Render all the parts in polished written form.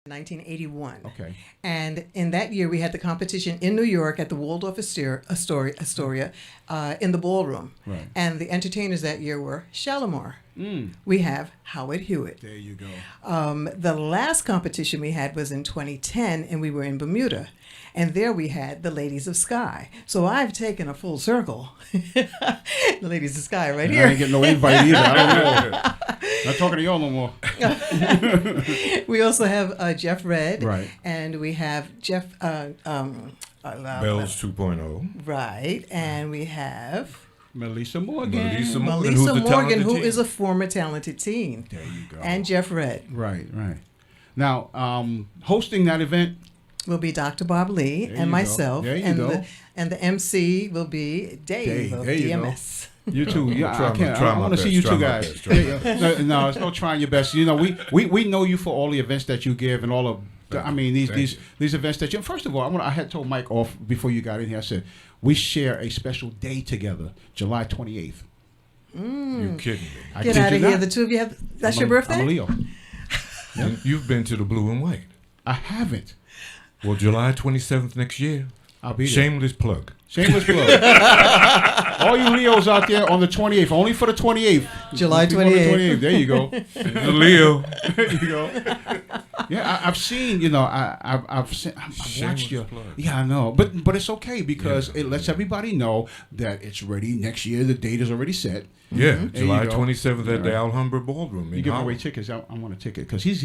1981. Okay. And in that year, we had the competition in New York at the Waldorf Astoria in the ballroom. Right. And the entertainers that year were Shalimar. We have Howard Hewitt. There you go. The last competition we had was in 2010, and we were in Bermuda. And there we had the Ladies of Skyy. So I've taken a full circle. The Ladies of Skyy right here. I ain't getting no invite either. I don't know. Not talking to y'all no more. We also have Jeff Red. Right. And we have Jeff... Bells 2.0. Right. And we have... Melissa Morgan. Melissa Melissa who's the Morgan, who talented is a former talented teen. There you go. And Jeff Red. Right, right. Now, hosting that event Will be Dr. Bob Lee There and you myself. go. There you and go. The MC will be Dave of there you go. DMS. You too. Yeah, Try I my- can't. try I my want to see best, you try two my guys. best, try my Yeah. No, it's no trying your best. You know, we know you for all the events that you give and all of. I mean, these events that you. First of all, I had told Mike off before you got in here. I said we share a special day together, July 28th. You kidding me? I Get kid out you of here. not. The two of you have. That's I'm your birthday? I'm a Leo. And you've been to the Blue and White. I haven't. Well, July 27th next year. I'll be there. Shameless plug. Shameless plug. All you Leos out there on the 28th, only for the 28th. July People on the 28th. There you go. The Leo. There you go. Yeah, I've seen. You know, I've watched you. plug. Yeah, I know, but it's okay because Yeah. it lets everybody know that it's ready next year. The date is already set. Yeah, There July you go. 27th at the Right. Alhambra Ballroom. You in give away Harlem. tickets. I want a ticket because he's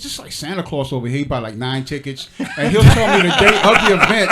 just like Santa Claus over here. He buy like 9 tickets, and he'll tell me the day of the event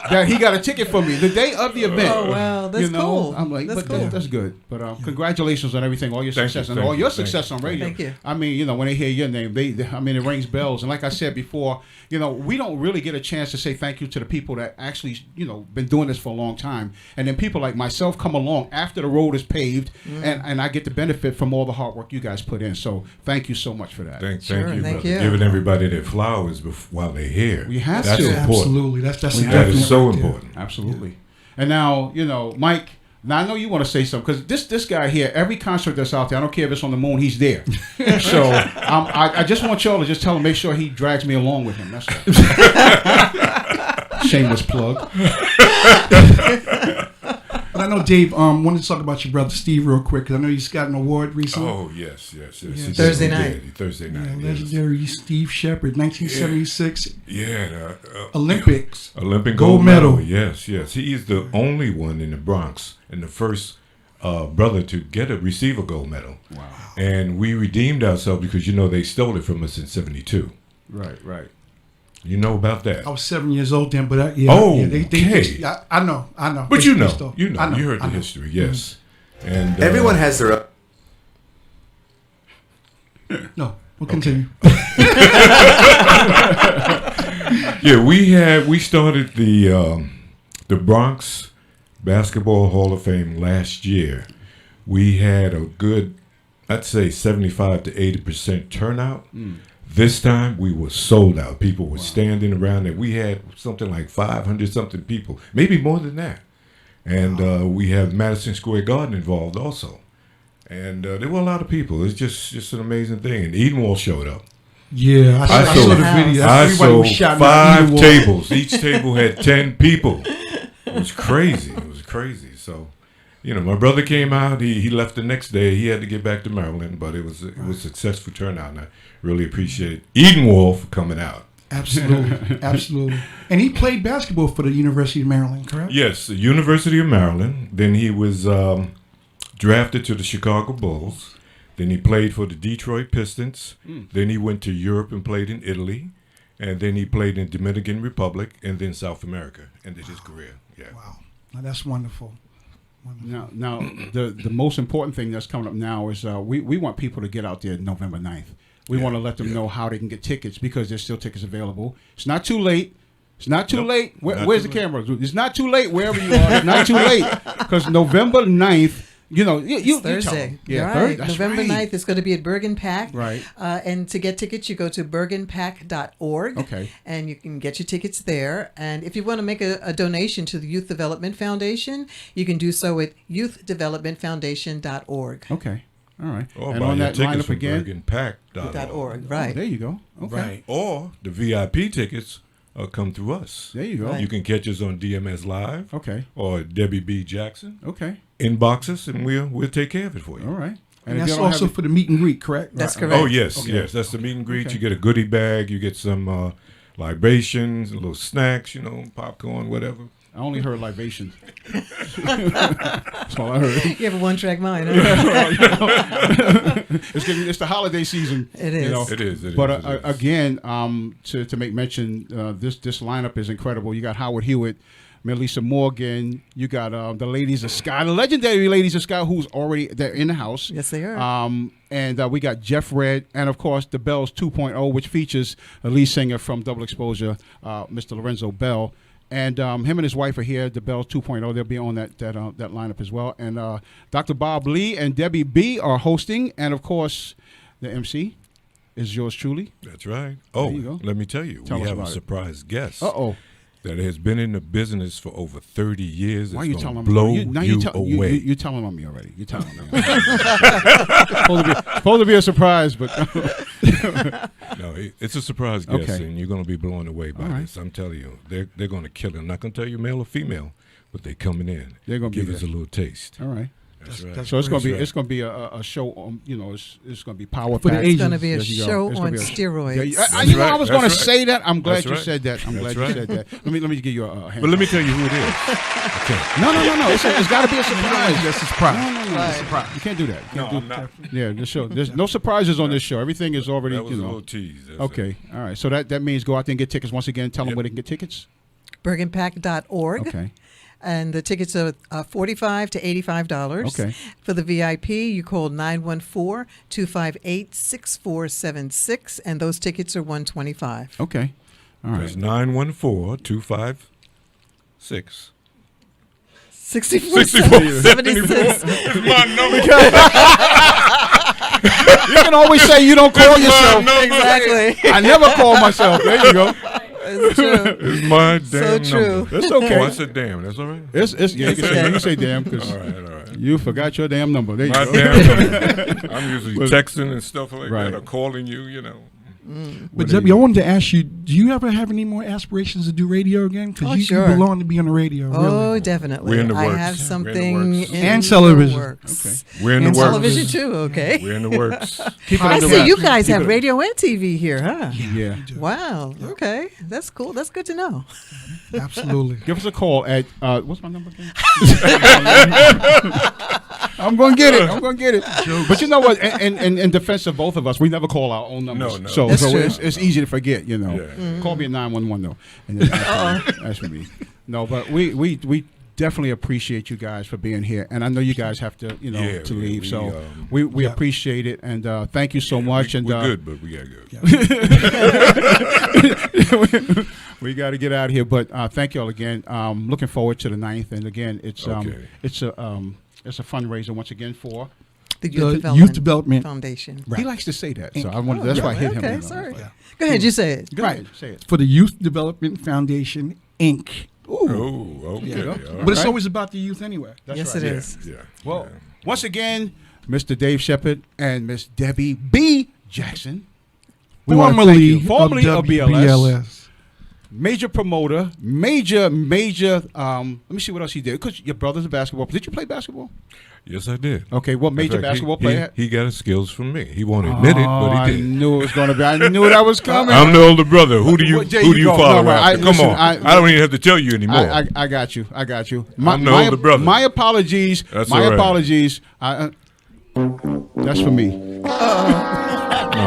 that he got a ticket for me. The day of the event. Oh, wow. That's you know, cool. I'm like, That's but cool. that's good. But congratulations on everything, all your Thank success, you, and thank all you, your thank success you. on radio. Thank you. I mean, you know, when they hear your name, I mean, it rings bells. And like I said before, you know, we don't really get a chance to say thank you to the people that actually, you know, been doing this for a long time. And then people like myself come along after the road is paved, and I get the benefit from all the hard work you guys put in. So thank you so much for that. Thank Sure, you, thank brother. you. Giving everybody their flowers while they're here. We have That's to. important. Absolutely. That's We a have That to. is so right there. important. Absolutely. And now, you know, Mike, now I know you want to say something because this guy here, every concert that's out there, I don't care if it's on the moon, he's there. So I just want y'all to just tell him, make sure he drags me along with him. That's all. Shameless plug. But I know Dave wanted to talk about your brother Steve real quick because I know he's got an award recently. Oh, yes. Yeah. He did, Thursday he night. did. Thursday Yeah, night. yes. legendary Steve Sheppard, 1976 Yeah. Olympics. Olympic Gold gold medal. medal. Yes, yes. He is the only one in the Bronx and the first brother to receive a gold medal. Wow. And we redeemed ourselves because, you know, they stole it from us in 72. Right, right. You know about that. I was 7 years old then, but Okay. I know. But They- you they know, stole. you I heard the I know. history, yes. And Everyone has their. No, we'll continue. yeah, we started the Bronx Basketball Hall of Fame last year. We had a good, I'd say 75 to 80% turnout. This time we were sold out. People were standing around, and we had something like 500 something people, maybe more than that. And we have Madison Square Garden involved also. And there were a lot of people. It's just an amazing thing. And Edenwald showed up. Yeah, I saw sold- the video. I Everybody sold was shouting out 5 Edenwald. tables. Each table had 10 people. It was crazy. It was crazy. So, you know, my brother came out. He left the next day. He had to get back to Maryland, but it was a successful turnout. And I really appreciate Edenwald for coming out. Absolutely, absolutely. And he played basketball for the University of Maryland, correct? Yes, the University of Maryland. Then he was drafted to the Chicago Bulls. Then he played for the Detroit Pistons. Then he went to Europe and played in Italy. And then he played in Dominican Republic and then South America. Ended his career. Yeah. Wow, now, that's wonderful. Now the most important thing that's coming up now is we want people to get out there November 9th. We want to let them know how they can get tickets because there's still tickets available. It's not too late. It's not too Nope. late. Not Where's too the late. camera? It's not too late wherever you are. It's not too late because November 9th, you know, you It's tell Thursday. them. You're right. Thursday. That's November right. 9th is going to be at Bergen Pack. Right. And to get tickets, you go to bergenpack.org. Okay. And you can get your tickets there. And if you want to make a donation to the Youth Development Foundation, you can do so at youthdevelopmentfoundation.org. Okay. All right. Or And buy on your that tickets lineup from again. bergenpack.org. Right. There you go. Okay. Right. Or the VIP tickets come through us. There you go. Right. You can catch us on DMS Live Okay. or Debi B Jackson. Okay. Inbox us and we'll take care of it for you. All right. And if that's you don't also have for the meet and greet, correct? That's Right. correct. Oh yes, Okay. yes. That's the meet and greet. Okay. You get a goodie bag. You get some libations, a little snacks. Popcorn, whatever. I only heard libations. That's all I heard. You have a one-track mind, huh? It's the holiday season. It is. It is. But it is. again, to make mention, this lineup is incredible. You got Howard Hewitt, Melissa Morgan. You got the ladies of Skyy, the legendary ladies of Skyy, who's already they're in the house. Yes, they are. And we got Jeff Red, and of course the Bells 2.0, which features a lead singer from Double Exposure, Mr. Lorenzo Bell. And him and his wife are here, the Bells 2.0. They'll be on that lineup as well. And Dr. Bob Lee and Debi B are hosting. And, of course, the MC is yours truly. That's right. There you go. Let me tell you, Tell we us have a about it. surprise guest Uh-oh. that has been in the business for over 30 years. Why are It's you gonna telling blow me? you away. You're telling on me already. You're telling me. supposed to be a surprise, but No, it's a surprise guest, Okay. and you're going to be blown away by All right. this. I'm telling you, they're going to kill it. I'm not going to tell you male or female, but they're coming in. They're gonna be give us a there. little taste. all right. That's right. that's So it's That's gonna be right. a show. It's gonna be power For the packed. Asians. It's going to be a Yes, you go. show It's on gonna be a- steroids. Yeah, I That's was right. going to That's right. say that. I'm glad That's you right. said that. I'm That's glad right. you said that. Let me give you a hand. But let me tell you who it is. Okay. No. It's got to be a surprise. That's a surprise. No. Right. Surprise. You can't do that. You can't No, do- I'm not. Yeah, this show. There's no surprises on this show. Everything is already, That was a little tease. That's Okay. All right. So that means go out there and get tickets. Once again, tell them Yep. where they can get tickets. Bergenpack.org. Okay. And the tickets are $45 to $85. Okay. For the VIP, you call 914-258-6476, and those tickets are $125. Okay. All it. right. It's 914-256. 6476. My number. You can always say you don't call yourself. Exactly. I never call myself. There you go. It's true. It's my damn true. number. It's okay. Oh, I said damn. That's all right. It's yeah. You can say damn because All right. you forgot your damn number. There you My go. damn number. I'm usually texting and stuff like Right. that or calling you, But Debbie, I wanted to ask you, do you ever have any more aspirations to do radio again? Because Oh, you sure. belong to be on the radio. Oh, really. definitely. We're in the I works. have We're in the something works. in And the television. works. Okay. We're in the And works. television too, okay. We're in the works. Keep it I under see wraps. you guys Keep have it- radio and TV here, huh? Yeah. Wow. Okay. That's cool. That's good to know. Absolutely. Give us a call at what's my number again? I'm gonna get it. But you know what? In defense of both of us, we never call our own numbers. No. So That's true. it's easy to forget. Yeah. Call me at 911 though. And then ask for me. No, but we definitely appreciate you guys for being here, and I know you guys have to Yeah, to we- leave. we, So um, we yeah. appreciate it, and thank you so much. And we're good, but we got good. we got to get out of here, but thank you all again. Looking forward to the 9th, and again, it's Okay. it's a fundraiser once again for. The Youth Development. Foundation. He likes to say that, so I wanted. That's Oh, why I hit him. okay, you know. sorry. Yeah. Go ahead, you say it. Go ahead, say it. For the Youth Development Foundation, Inc. Oh, okay. Yeah. all right. But it's always about the youth anyway. That's Yes, right. it Yeah, is. yeah. Well, yeah. once again, Mr. Dave Sheppard and Miss Debi B Jackson, we want to thank you. Formerly of BLS. WBLS. Major promoter, major. Let me see what else he did. Because your brother's a basketball. Did you play basketball? Yes, I did. Okay, what major In fact, basketball he, player? He got his skills from me. He won't admit it, but I he did. knew it was going to be. I knew that was coming. I'm the older brother. Who do you Well, there who do you you go. follow No, after? Come listen, on. I don't even have to tell you anymore. I got you. I got you. I'm the older brother. My apologies. That's my all right. apologies. That's for me. No,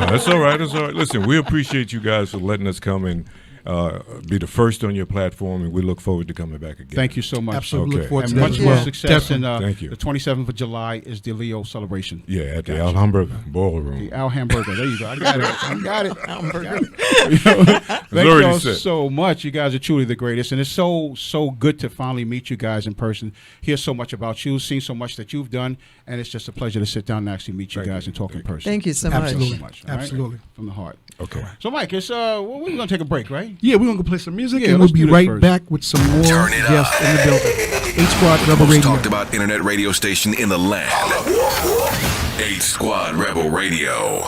that's all right. That's all right. Listen, we appreciate you guys for letting us come and be the first on your platform, and we look forward to coming back again. Thank you so much. Absolutely. Okay. Look forward And to that much as more well. success. And Thank you. the 27th of July is the Leo celebration. Yeah, at the Alhambra Ballroom. The Al Hamburger. There you go. I got it. Hamburger. Thank already y'all said. so much. You guys are truly the greatest, and it's so good to finally meet you guys in person. Hear so much about you, seen so much that you've done, and it's just a pleasure to sit down and actually meet you Thank guys you. and talk in Thank you. person. Thank you so much. Absolutely. So much. All right? Absolutely. From the heart. Okay. So, Mike, it's we're gonna take a break, right? Yeah, we're going to go play some music, Yeah, and we'll let's be do this right first. back with some more Turn it guests in the building. H Squad Rebel Most Radio. talked about internet radio station in the land. H Squad Rebel Radio.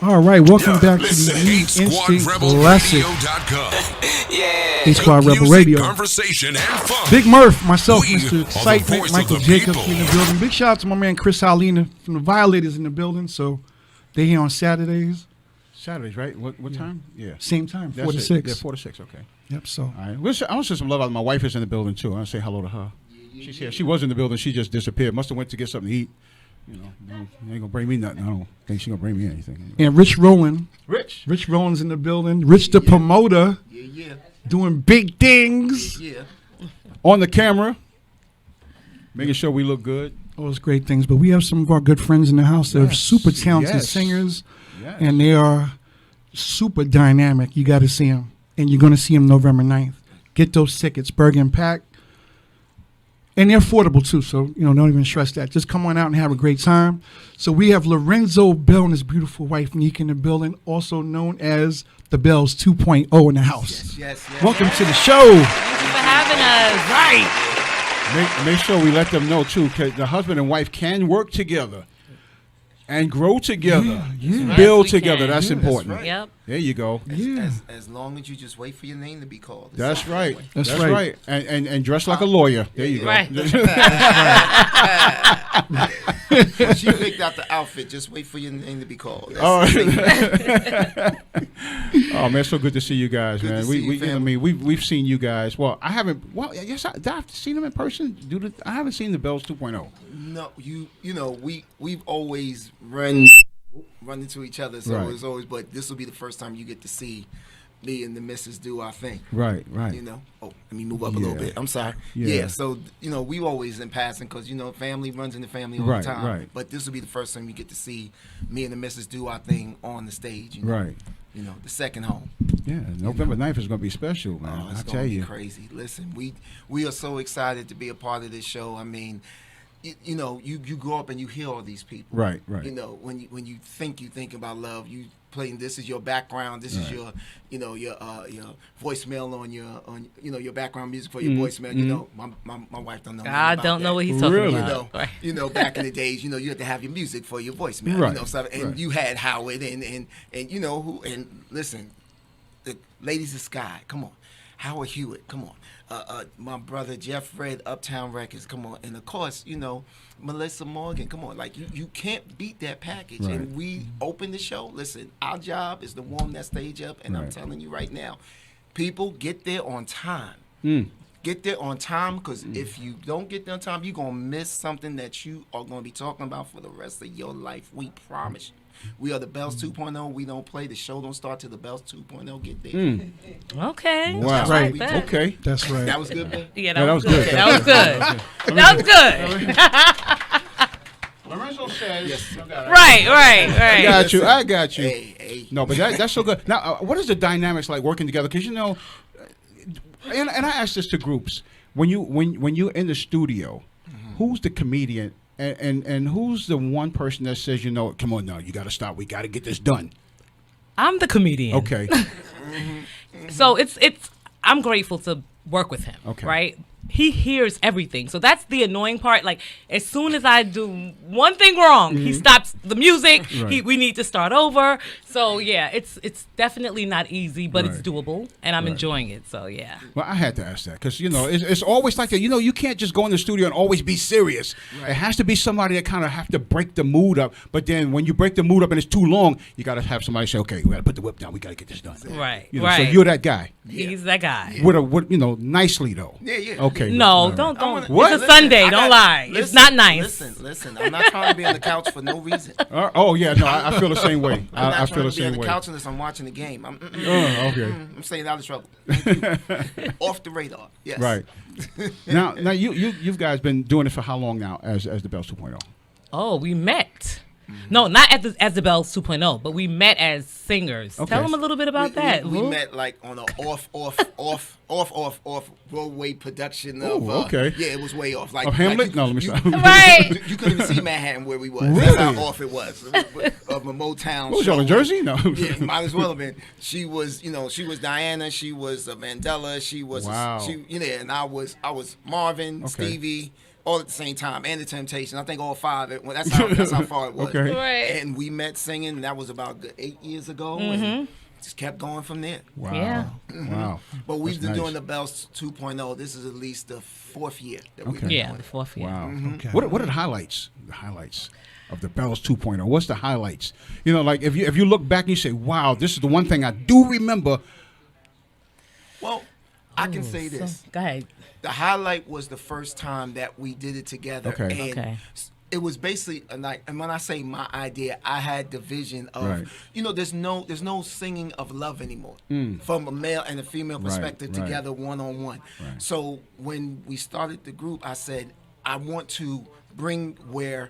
All right, welcome back to the New Instinct Classic. H Squad Rebel Radio. Conversation and fun. Big Murph, myself, Mr. Excitement, Michael Jacobs in the building. Big shout out to my man Chris Halina from the Violators in the building. So they're here on Saturdays. Saturdays, right? What time? Yeah. Same time, 4 to That's 6. Yeah, 4 to 6, okay. Yep, so. All right. I want to send some love out. My wife is in the building, too. I want to say hello to her. She's here. She was in the building. She just disappeared. Must have went to get something to eat. You know, ain't going to bring me nothing. I don't think she's going to bring me anything. Anyway. And Rich Rowland. Rich Rowland's in the building. Rich the promoter. Yeah. Doing big things. Yeah. On the camera. Making sure we look good. All those great things. But we have some of our good friends in the house. They're super talented singers. Yes. And they are super dynamic. You got to see them, and you're going to see them November 9th. Get those tickets, Bergen Pack. And they're affordable too, so don't even stress that. Just come on out and have a great time. So we have Lorenzo Bell and his beautiful wife Nneka in the building, also known as the Bells 2.0 in the house. Yes. Welcome to the show. Thank you for having us. Right. Make sure we let them know too, because the husband and wife can work together and grow together, Yeah. build Yes, we together. can. That's Yeah, important. that's right. Yep. There you go. As long as you just wait for your name to be called. That's right. That's That's right. right. And dress like a lawyer. There you go. Right. She picked out the outfit. Just wait for your name to be called. Oh, oh man, it's so good to see you guys, Good man. to We, see you, we I family. mean, we've seen you guys. Well, I haven't. Well, yes, I've seen them in person. I haven't seen the Bells 2.0. No, you know we've always run into each other, so Right. it's always. But this will be the first time you get to see me and the missus do our thing. Right. Oh, let me move up a little Yeah. bit. I'm sorry. Yeah. Yeah. So we always in passing because family runs in the family all Right, the time. right. But this will be the first time you get to see me and the missus do our thing on the stage. Right. The second home. Yeah. November 9th is going to be special, man. Oh, it's I tell gonna be you. crazy. Listen, we are so excited to be a part of this show. I mean, you grow up and you hear all these people. Right. When you think about love, you playing. This is your background. This is your your voicemail on your background music for your voicemail. My wife don't know. I don't know what he's talking Really? about. Right. Back in the days, you had to have your music for your voicemail. Right, Stuff, and right. you had Howard and listen, the ladies of Skyy, come on, Howard Hewitt, come on. My brother Jeff Red, Uptown Records, come on, and of course, Melissa Morgan, come on, like you can't beat that package. Right. And we open the show. Listen, our job is to warm that stage up, and I'm Right. telling you right now, people get there on time. Get there on time, because if you don't get there on time, you're gonna miss something that you are gonna be talking about for the rest of your life. We promise you. We are the Bells 2.0. We don't play. The show don't start till the Bells 2.0 get there. Okay. Wow. I Right. like that. Okay. That's right. That was good, man. Yeah, Yeah, that was good. good. That was good. That was good. Lorenzo says. Right. I got you. Hey. No, but that's so good. Now, what is the dynamics like working together? Because and I ask this to groups: when you're in the studio, who's the comedian and who's the one person that says, come on now, you got to stop. We got to get this done. I'm the comedian. Okay. So I'm grateful to work with him. Okay. Right? He hears everything. So that's the annoying part. Like, as soon as I do one thing wrong, he stops the music. Right. We need to start over. So yeah, it's definitely not easy, but it's Right. doable, and I'm Right. enjoying it. So yeah. Well, I had to ask that because it's always like that. You can't just go in the studio and always be serious. Right. It has to be somebody that kind of have to break the mood up. But then when you break the mood up and it's too long, you got to have somebody say, "Okay, we got to put the whip down. We got to get this done." Right. So Right. you're that guy. He's that guy. With nicely though. Yeah. Okay. No, all right. don't. What? It's a Sunday. Don't lie. It's not nice. Listen. I'm not trying to be on the couch for no reason. Oh yeah, no, I feel the same way. I'm not I trying feel the to be on same the way. couch unless I'm watching the game. Okay. I'm staying out of trouble. Thank you. Off the radar. Yes. Right. now you guys been doing it for how long now as the Bells 2.0? Oh, we met. No, not as the Bells 2.0, but we met as singers. Okay. Tell them a little bit about that. We Who? met like on a off Broadway production of. Ooh, okay. Yeah, it was way off. Like Of Hamlet? like No, let me stop. Right. You couldn't even see Manhattan where we was. Really? That's how off it was. Of a Motown. What was show. y'all in Jersey? No. Yeah, might as well have been. She was Diana. She was Mandela. She was. Wow. And I was Marvin, Okay. Stevie, all at the same time, and the Temptation. I think all five. That's how far it was. Okay. Right. And we met singing. And that was about 8 years ago. Mm-hmm. And just kept going from there. Wow. Yeah. Wow. But we've That's been nice. doing the Bells 2.0. This is at least the fourth year that we've Okay. been Yeah, doing the it. fourth year. Wow. Okay. What are the highlights? The highlights of the Bells 2.0. What's the highlights? Like if you look back and you say, "Wow, this is the one thing I do remember." Well, I can say So, this. go ahead. The highlight was the first time that we did it together. Okay. And Okay. it was basically like, and when I say my idea, I had the vision of, Right. there's no singing of love anymore from a male and a female perspective right. together one-on-one. Right. So when we started the group, I said, I want to bring where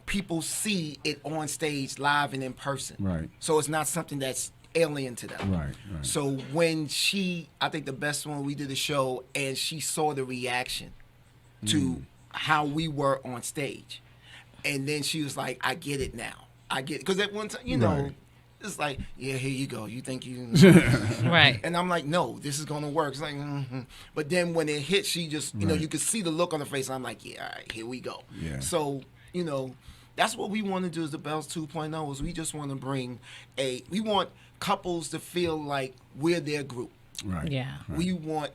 people see it on stage live and in person. Right. So it's not something that's alien to them. Right. So when I think the best one, we did a show and she saw the reaction to how we were on stage. And then she was like, I get it now. I get it. Because at one time, it's like, yeah, here you go. You think you... Right. And I'm like, no, this is going to work. It's like, But then when it hit, she just, you could see the look on her face. I'm like, yeah, all right, here we go. Yeah. So, that's what we want to do as the Bells 2.0 is we just want to bring we want couples to feel like we're their group. Right. Yeah. Right. We want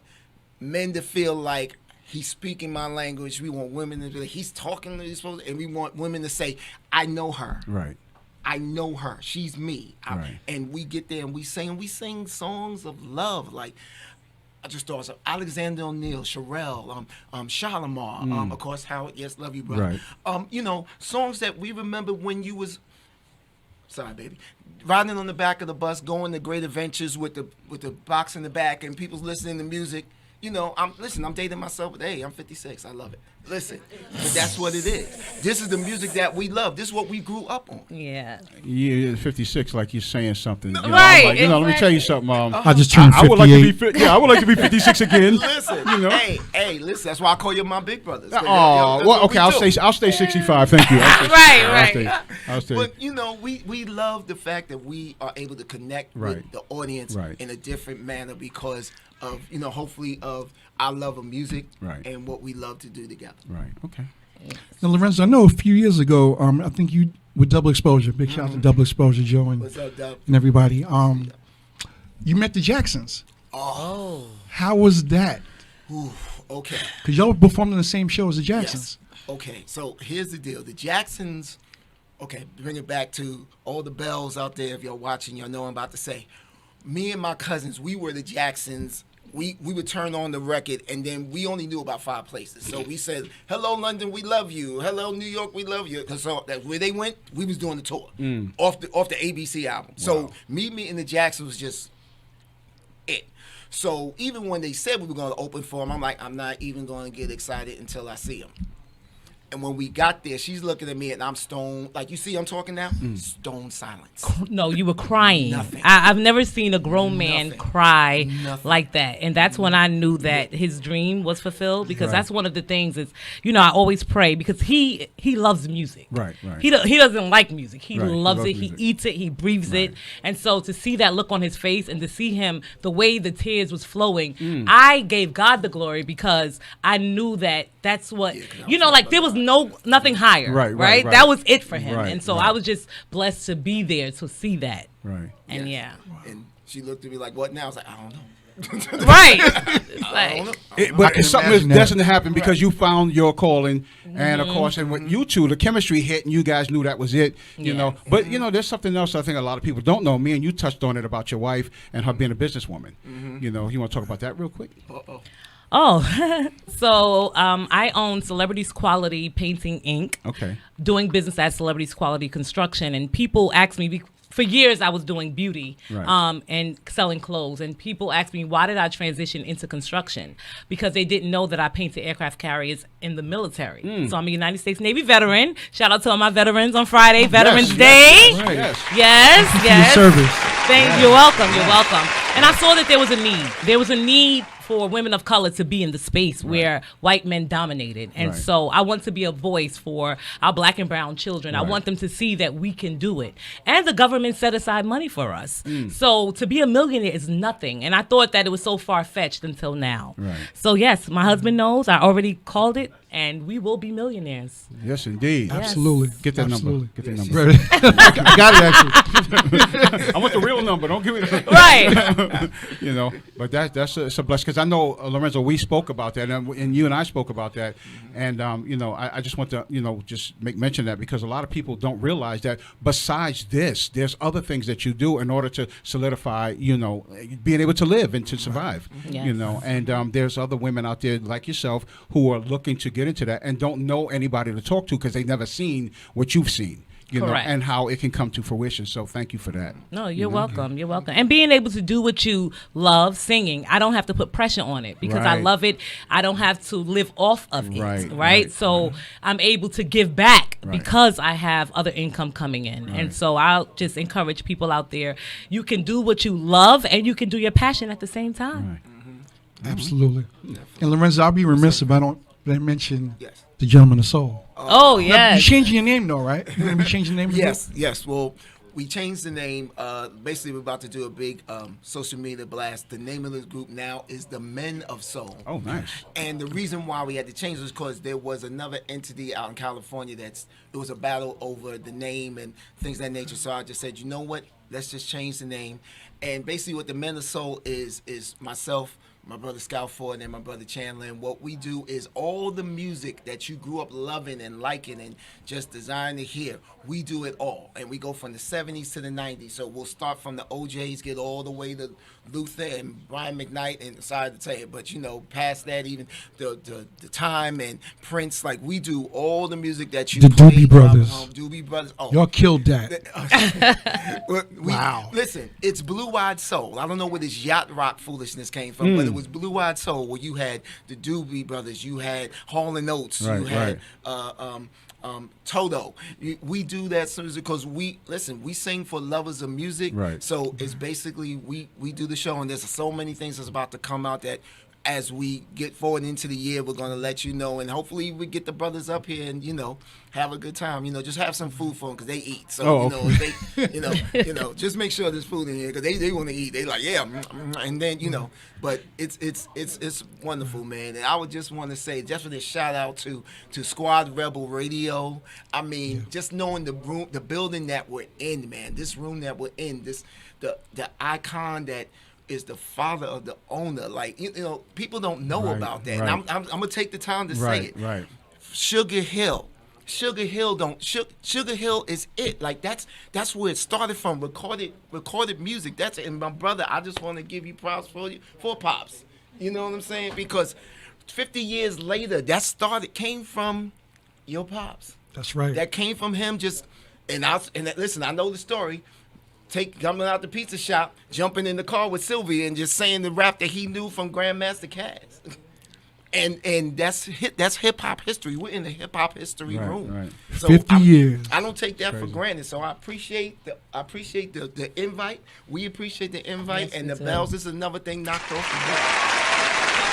men to feel like he's speaking my language. We want women to feel like he's talking to these folks, and we want women to say, I know her. Right. I know her. She's me. Right. And we get there and we sing songs of love. Like, I just thought of Alexander O'Neal, Sherelle, Shalimar, of course, Howard, yes, love you, brother. Right. Songs that we remember when you was, sorry, baby, riding on the back of the bus, going to great adventures with the box in the back and people's listening to music. I'm dating myself, but hey, I'm 56. I love it. Listen, but that's what it is. This is the music that we love. This is what we grew up on. Yeah. Yeah, 56, like you're saying something. Right, I'm like, let me exactly. tell you something. I just turned 58. I would like to be, I would like to be 56 again. Listen, hey, listen. That's why I call you my big brothers. Oh, well, okay. I'll stay 65. Thank you. Right. I'll stay. But we love the fact that we are able to connect with the audience in a different manner because of hopefully of our love of music and what we love to do together. Right. Okay. Now, Lorenzo, I know a few years ago, I think you with Double Exposure. Big shout out to Double Exposure, Joe, and What's up, Dub? and everybody. You met the Jacksons. Oh. How was that? Ooh, okay. Because y'all performed in the same show as the Jacksons. Yes. Okay, so here's the deal. The Jacksons, bring it back to all the bells out there. If you're watching, y'all know what I'm about to say. Me and my cousins, we were the Jacksons. We would turn on the record, and then we only knew about 5 places. So we said, hello, London, we love you. Hello, New York, we love you. Because that's where they went, we was doing the tour off the ABC album. Wow. So meeting the Jacksons was just it. So even when they said we were going to open for them, I'm like, I'm not even going to get excited until I see them. And when we got there, she's looking at me, and I'm stone. Like, you see I'm talking now? Stone silence. No, you were crying. Nothing. I've never seen a grown man cry like that. And that's when I knew that his dream was fulfilled, because that's one of the things is, I always pray, because he loves music. Right. He doesn't like music. He loves it. Music. He eats it. He breathes it. And so to see that look on his face and to see him, the way the tears was flowing, I gave God the glory, because I knew that that's what, there was nothing higher, right? That was it for him. And so I was just blessed to be there to see that. Right. And And she looked at me like, what now? I was like, I don't know. Right. But it's something that doesn't happen because you found your calling, and of course, and with you two, the chemistry hit, and you guys knew that was it. You know, but there's something else I think a lot of people don't know. Me and you touched on it about your wife and her being a businesswoman. You want to talk about that real quick? So I own Celebrities Quality Painting Inc. Okay. Doing business at Celebrities Quality Construction, and people ask me. For years, I was doing beauty and selling clothes. And people asked me, why did I transition into construction? Because they didn't know that I painted aircraft carriers in the military. So I'm a United States Navy veteran. Shout out to all my veterans on Friday, Veterans Day. Yes. Service. You're welcome. And I saw that there was a need. There was a need for women of color to be in the space where white men dominated. And so I want to be a voice for our black and brown children. I want them to see that we can do it. And the government set aside money for us. So to be a millionaire is nothing. And I thought that it was so far-fetched until now. So yes, my husband knows. I already called it. And we will be millionaires. Yes, indeed. Yes. Absolutely. Get that number. Get that number. I got it, actually. I want the real number. Don't give me the Right. But that's a blessing, because I know, Lorenzo, we spoke about that, and you and I spoke about that, and I just want to just make mention of that, because a lot of people don't realize that besides this, there's other things that you do in order to solidify being able to live and to survive. And there's other women out there like yourself who are looking to get into that and don't know anybody to talk to because they've never seen what you've seen. you know, Correct. and how it can come to fruition. So thank you for that. No, you're welcome. You're welcome. And being able to do what you love, singing, I don't have to put pressure on it because I Right. love it. I don't have to live off of it, Right, right? right, So I'm able to give back Right. because I have other income coming in. And so I'll just encourage people out there, you can do what you love and you can do your passion at the same time. Absolutely. And Lorenzo, I'll be remiss if I don't mention Yes. the Gentleman of Soul. Oh, You're yes. changing your name, though, right? You're going to be changing the name? of the Yes, group? yes. Well, we changed the name. Basically, we're about to do a big social media blast. The name of this group now is the Men of Soul. Oh, nice. And the reason why we had to change was because there was another entity out in California it was a battle over the name and things of that nature. So I just said, you know what? Let's just change the name. And basically, what the Men of Soul is myself, my brother Skyy Ford, and my brother Chandler. And what we do is all the music that you grew up loving and liking and just desiring to hear, we do it all. And we go from the 70s to the 90s. So we'll start from the OJs, get all the way to Luther and Brian McKnight, and sorry to tell you, but you know, past that, even the time and Prince, like we do all the music that you The played, Doobie Brothers. Doobie Brothers. Oh, Y'all killed that. Wow. Listen, it's Blue Eyed Soul. I don't know where this yacht rock foolishness came from, but it was Blue Eyed Soul where you had the Doobie Brothers, you had Hall and Oates, Right, you had Toto. We do that because we sing for lovers of music. Right. So it's basically we do the show, and there's so many things that's about to come out that as we get forward into the year, we're going to let you know, and hopefully we get the brothers up here and, you know, have a good time. You know, just have some food for them because they eat. So, you know, just make sure there's food in here because they want to eat. They like, yeah, and then, you know, but it's wonderful, man. And I would just want to say, definitely a shout out to Squad Rebel Radio. I mean, just knowing the room, the building that we're in, man, this room that we're in, the icon that is the father of the owner. Like, you know, people don't know about that. Right. And I'm going to take the time to say Right, it. right. Sugar Hill is it. Like that's where it started from. Recorded music. That's it. And my brother, I just want to give you props for Pops. You know what I'm saying? Because 50 years later, came from your Pops. That's right. That came from him listen, I know the story. Coming out the pizza shop, jumping in the car with Sylvia and just saying the rap that he knew from Grandmaster Caz. And that's hip hop history. We're in the hip hop history room. Right. So 50 years. I don't take that for granted. So I appreciate the invite. We appreciate the invite, Yes, and we the do. bells is another thing knocked off the door.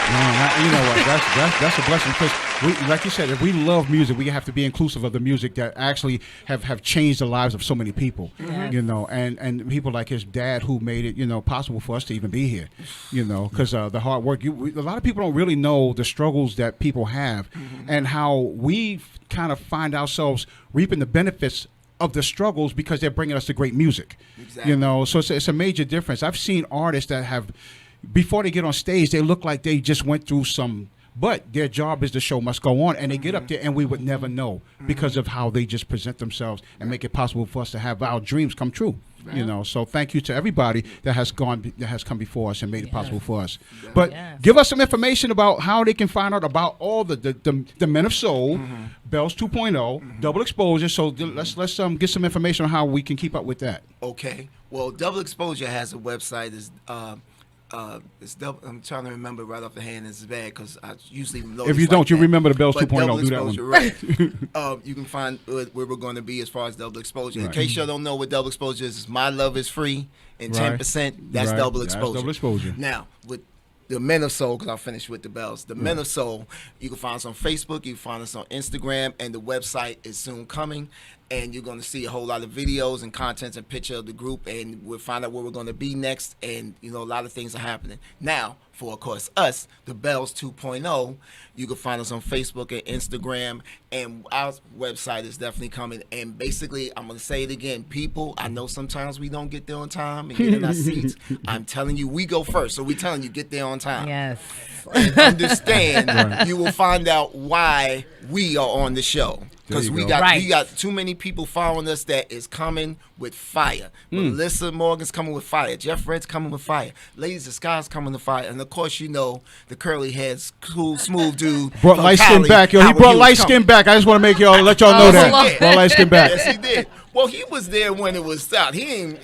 Man, you know what? That's a blessing because like you said, if we love music, we have to be inclusive of the music that actually have changed the lives of so many people. You know, and people like his dad who made it, you know, possible for us to even be here. You know, because the hard work. A lot of people don't really know the struggles that people have, and how we kind of find ourselves reaping the benefits of the struggles because they're bringing us the great music. Exactly. You know, so it's a major difference. I've seen artists that have. Before they get on stage, they look like they just went through but their job is the show must go on, and they get up there and we would never know because of how they just present themselves and make it possible for us to have our dreams come true. You know, so thank you to everybody that has come before us and made it possible for us. But give us some information about how they can find out about all the Men of Soul, Bells 2.0, Double Exposure. So let's get some information on how we can keep up with that. Okay. Well, Double Exposure has a website. I'm trying to remember right off the hand. It's bad because I usually know. If you don't, you remember the Bells 2.0. Do that one. Right. You can find where we're going to be as far as Double Exposure. In case y'all don't know what Double Exposure is, it's My Love Is Free and 10%. That's Double Exposure. That's Double Exposure. Now, with the Men of Soul, because I'll finish with the bells. The Men of Soul, you can find us on Facebook, you can find us on Instagram, and the website is soon coming. And you're going to see a whole lot of videos and contents and picture of the group, and we'll find out where we're going to be next. And, you know, a lot of things are happening. Now, for, of course, us, the Bells 2.0, you can find us on Facebook and Instagram, and our website is definitely coming. And basically, I'm going to say it again. People, I know sometimes we don't get there on time and get in our seats. I'm telling you, we go first. So we're telling you, get there on time. Yes. And understand, you will find out why we are on the show. Because we got too many people following us that is coming with fire. Melissa Morgan's coming with fire. Jeff Red's coming with fire. Ladies of Sky's coming with fire. And of course, you know, the curly heads, cool, smooth dude. Brought light skin back, yo. He brought light skin back. I just want to let y'all know that. Brought light skin back. Yes, he did. Well, he was there when it was out. He ain't,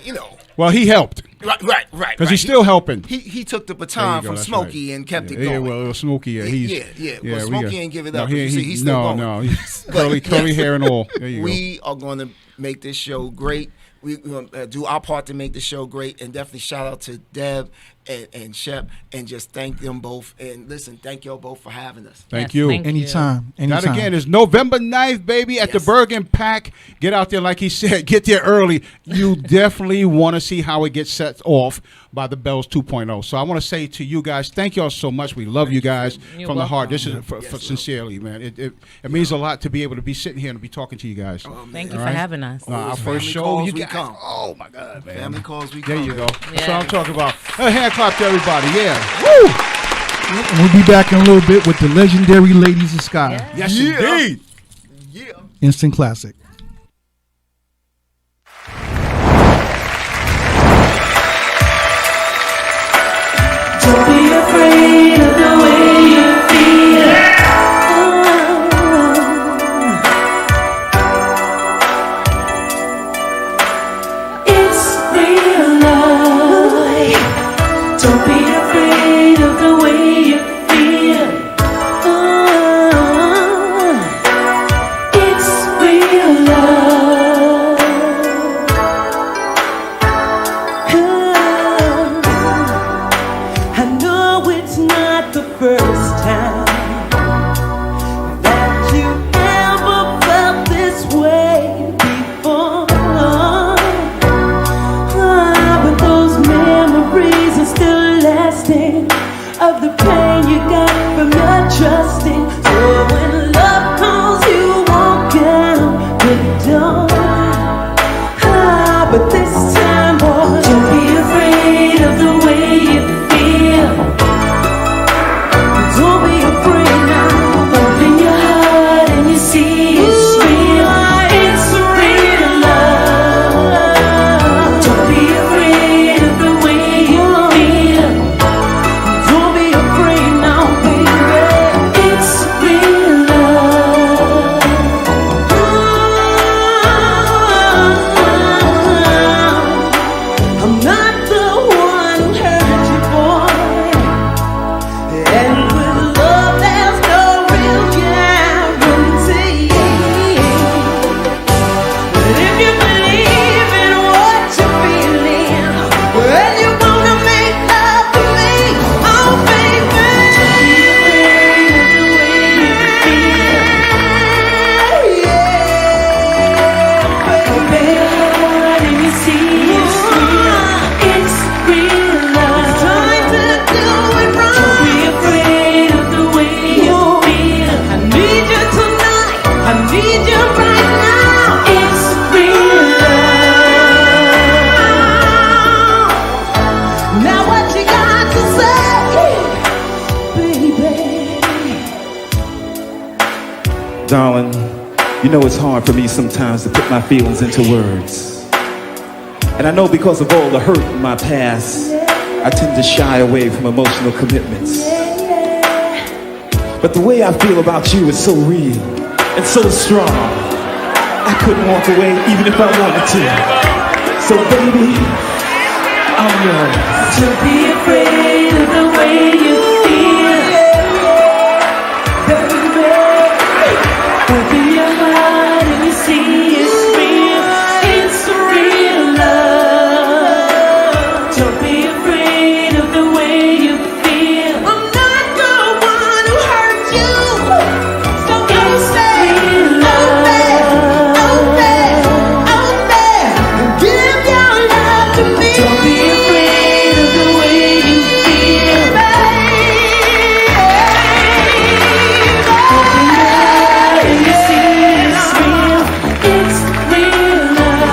Well, he helped. Right. Because he's still helping. He took the baton from Smokey and kept it going. Yeah, well, Smokey, Yeah. Well, Smokey ain't give it up. He's still going. No, he's curly hair and all. There you go. We are going to make this show great. We're going to do our part to make the show great, and definitely shout out to Deb and Shep, and just thank them both. And listen, thank y'all both for having us. Thank you. Anytime. That again is November 9th, baby, at the Bergen Pack. Get out there, like he said, get there early. You definitely want to see how it gets set off by the Bells 2.0. So I want to say to you guys, thank y'all so much. We love you guys from the heart. This is for sincerely, man. It means a lot to be able to be sitting here and be talking to you guys. Thank you for having us. Our first show, you guys. Come. Oh my God, man. Family calls, we there come. You go. Yeah. That's what I'm talking about. A hand clap to everybody. Yeah. Woo! And we'll be back in a little bit with the legendary Ladies of Skyy. Yes, indeed. Yeah. Instant classic. Don't be afraid of the way you feel. It's real love. Don't be afraid of the way you feel. It's real love. I know it's not the first time that you ever felt this way before. But those memories are still lasting of the pain you got from your trusting. So when love calls, you walk out the door. But this time, boy, don't be afraid of the way you feel. Don't be afraid now. Open your heart and you see it's real. It's real love. Don't be afraid of the way you feel. Don't be afraid now, baby. It's real love. I'm not the one who hurt you, boy. And with love, there's no real guarantee. But if you believe in what you're feeling, and you wanna make love to me, oh baby, and you see it's real love. It's time to do it right. Don't be afraid of the way you feel. I need you tonight. I need you right now. It's real love. Now what you got to say, baby? Darling, you know it's hard for me sometimes to put my feelings into words. And I know because of all the hurt in my past, I tend to shy away from emotional commitments. But the way I feel about you is so real and so strong. I couldn't walk away even if I wanted to. So baby, I'm yours. Don't be afraid of the way you feel. Baby, open your heart and you see it's real. It's real love. Don't be afraid of the way you feel. I'm not the one who hurt you. So don't say, out there, and give your love to me. Don't be afraid of the way you feel, open your heart and you see it's real. It's real love.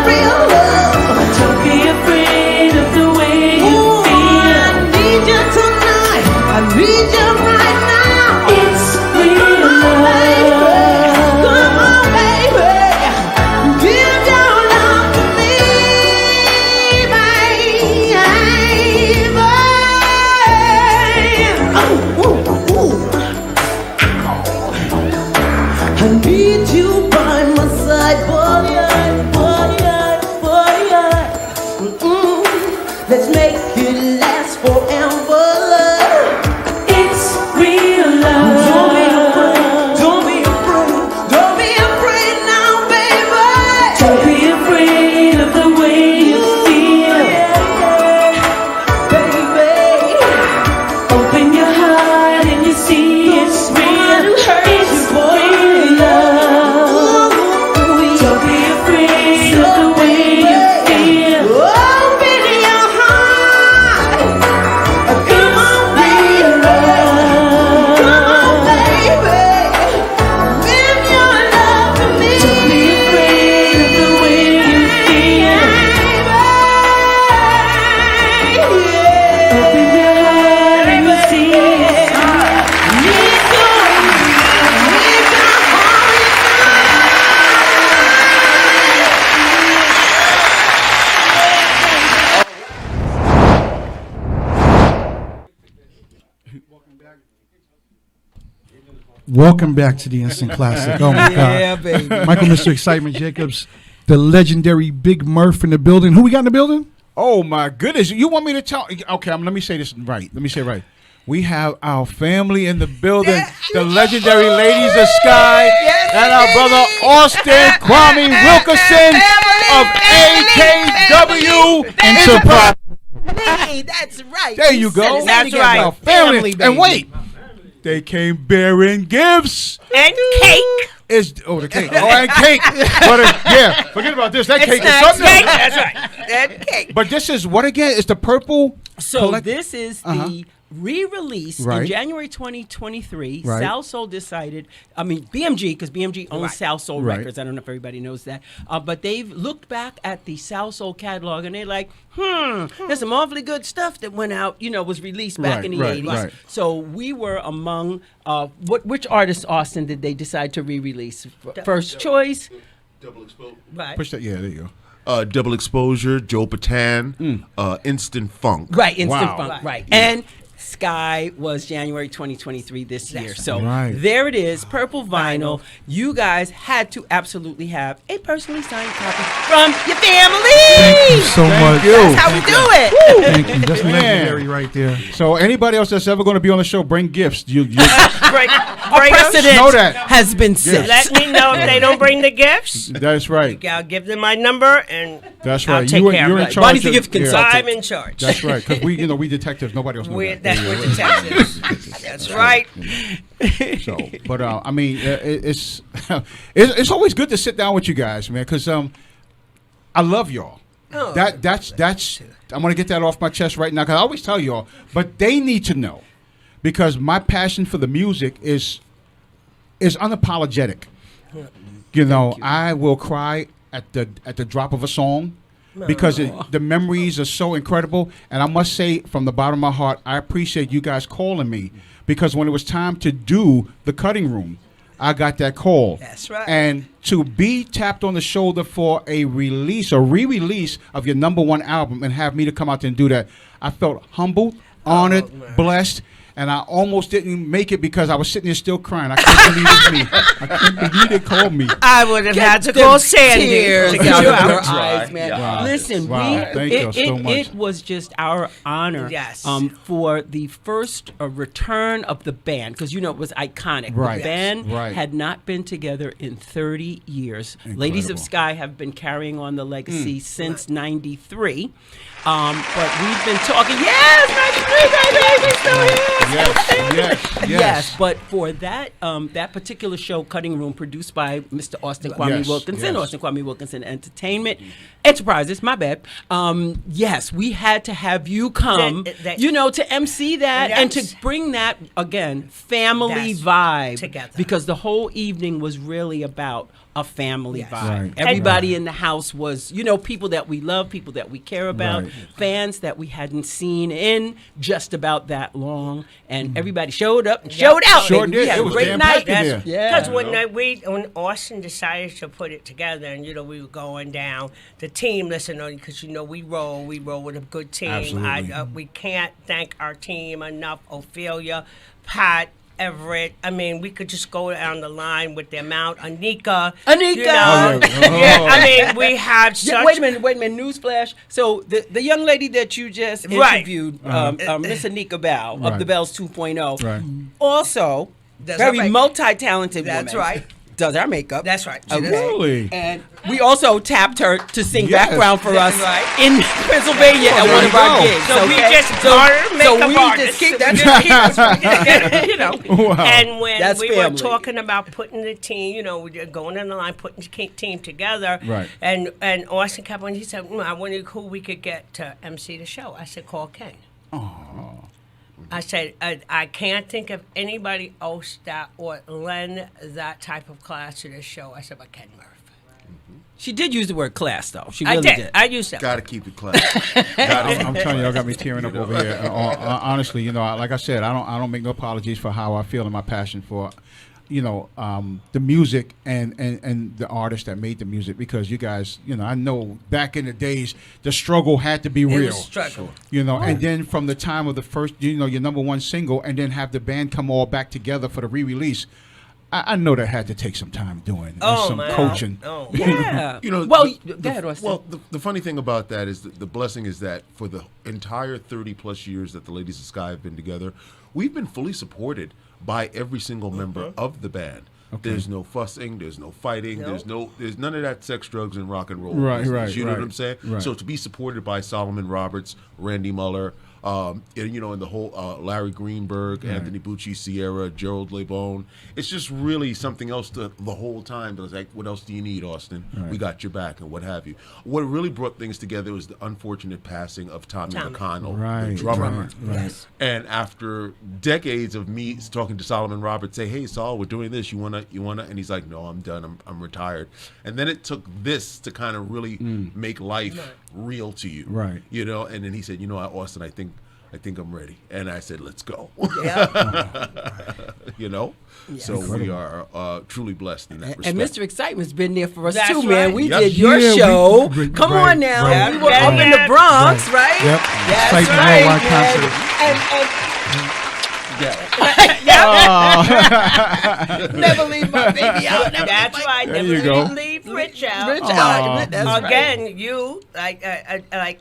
Real love. Don't be afraid of the way you feel. I need you tonight. I need you right now. It's real love. Come on, baby. Give your love to me, baby. I need you by my side, boy. make it last forever. It's real love. Don't be afraid. Don't be afraid. Don't be afraid now, baby. Don't be afraid of the way you feel, baby. Open your heart and you see it's real. It's real love. Don't be afraid of the way you feel. Open your heart. Come on, baby. Come on, baby. Give your love to me. Don't be afraid of the way you feel, baby. Open your heart and you see it's Welcome back to the Instant Classic. Oh my Yeah, God. baby. Michael, Mr. Excitement Jacobs, the legendary Big Murph in the building. Who we got in the building? Oh my goodness! You want me to tell? Okay, let me say this right. Let me say it right. We have our family in the building, the legendary ladies of Skyy, and our brother Austin Kwame Wilkerson of AKW Enterprise. Hey, that's right. There you go. That's right. Our family. Family, And wait, they came bearing gifts. And cake. The cake. Oh, and cake. Yeah, forget about this. That cake is It's something cake. else. That's right. That cake. But this is what again? It's the purple. So this is Uh-huh. the re-release Right. in January 2023. Right. South Soul decided, BMG, because BMG owns Right. South Soul Right. Records. I don't know if everybody knows that. But they've looked back at the South Soul catalog and they're like, there's some awfully good stuff that went out, was released back Right, in the right, 80s. right. So we were among, which artists, Austin, did they decide to re-release? First choice? Double exposure. Right. Push that. Yeah, there you go. Double exposure, Joe Patan, Instant Funk. Right, Instant Wow. Funk, right. And Skyy was January 2023 this year. So Right. there it is, purple vinyl. You guys had to absolutely have a personally signed copy from your family. Thank you so much. That's how we do it. Thank you. That's Man. legendary right there. So anybody else that's ever going to be on the show, bring gifts. You Break, A break precedent Know that. has been set. Let me know if they don't bring the gifts. That's right. I'll give them my number and That's I'll right. take care You're of in it. charge. Body's the of- gift consultant. I'm in charge. That's right. Because we detectives. Nobody else knows that. That's what detectives. That's right. So, but I mean, it's always good to sit down with you guys, man. Because I love y'all. Oh, That's. I'm gonna get that off my chest right now. Because I always tell y'all, but they need to know, because my passion for the music is unapologetic. I will cry at the drop of a song. Because the memories are so incredible. And I must say, from the bottom of my heart, I appreciate you guys calling me. Because when it was time to do the cutting room, I got that call. That's right. And to be tapped on the shoulder for a release or re-release of your #1 album and have me to come out there and do that, I felt humbled, honored, blessed. And I almost didn't make it because I was sitting there still crying. I couldn't believe it was me. I couldn't believe they called me. I would have had to call Sandy Tears to get out you of her out. eyes, man. Wow. Listen, Wow. Thank you so much. it was just our honor Yes. for the first return of the band, because it was iconic. Right. The band Right. had not been together in 30 years. Ladies of Skyy have been carrying on the legacy since 93. But we've been talking, 93, baby, we still here. Yes, but for that that particular show, Cutting Room, produced by Mr. Austin Kwame Wilkinson, Austin Kwame Wilkinson Entertainment Enterprises, my bad. Yes, we had to have you come, to MC that and to bring that, again, family vibe together. Because the whole evening was really about a family vibe. Right. Everybody in the house was, people that we love, people that we care about, Right. fans that we hadn't seen in just about that long, and everybody showed up and showed out. Sure baby. did. We had It a was great damn night. packed in there. Because when Austin decided to put it together, and we were going down, the team, because we roll with a good team. Absolutely. We can't thank our team enough. Ophelia, Pat, Everett. I mean, we could just go down the line with the amount. Nneka. Nneka. You know, yeah, I mean, we have such. Wait a minute. Newsflash. So the young lady that you just interviewed, Miss Nneka Bow of the Bells 2.0, also very multi-talented woman. That's right. Does our makeup. That's right. Okay. Really? And we also tapped her to sing background for us right. in Pennsylvania at one of our gigs. So we just garter makeup artists. Just keep that. You know. Wow. And when we family. were talking about putting the team, you know, we were going in the line, putting the team together. Right. And Austin kept on. He said, "I wondered who we could get to MC the show." I said, "Call Ken." Oh. I said, I can't think of anybody else that would lend that type of class to this show. I said, but Ken Murph. She did use the word class, though. She I really did. I used that. Got to keep it class. I'm telling you, y'all got me tearing up over here. Honestly, you know, like I said, I don't make no apologies for how I feel and my passion for, you know, the music and the artists that made the music, because you guys, you know, I know back in the days the struggle had to be real. It was struggle. You know, and then from the time of the first, you know, your number one single, and then have the band come all back together for the re-release. I know that had to take some time doing and some coaching. Oh, yeah. You know, well, the funny thing about that is the blessing is that for the entire 30 plus years that the Ladies of Skyy have been together, we've been fully supported by every single member of the band. Okay. There's no fussing, there's no fighting, there's none of that sex, drugs, and rock and roll. Right, business, right. You know what I'm saying? Right. So to be supported by Solomon Roberts, Randy Muller, and, you know, and the whole Larry Greenberg, Anthony Bucci, Sierra, Gerald LeBone. It's just really something else the whole time. It was like, what else do you need, Austin? Right. We got your back, and what have you. What really brought things together was the unfortunate passing of Tommy McConnell, the drummer. Right. And after decades of me talking to Solomon Roberts, say, hey, Sol, we're doing this. You wanna? And he's like, no, I'm done. I'm retired. And then it took this to kind of really make life real to you. Right. You know, and then he said, you know what, Austin, I think I'm ready. And I said, let's go. You know? Yes. So we are truly blessed in that respect. And Mr. Excitement's been there for us That's too, right. man. We did your show. Come on now. We were up in the Bronx, right? Yep. That's Excitement right. Never leave my baby out. That's right. There Never you go. leave Rich out. Rich out. That's Again, right. you like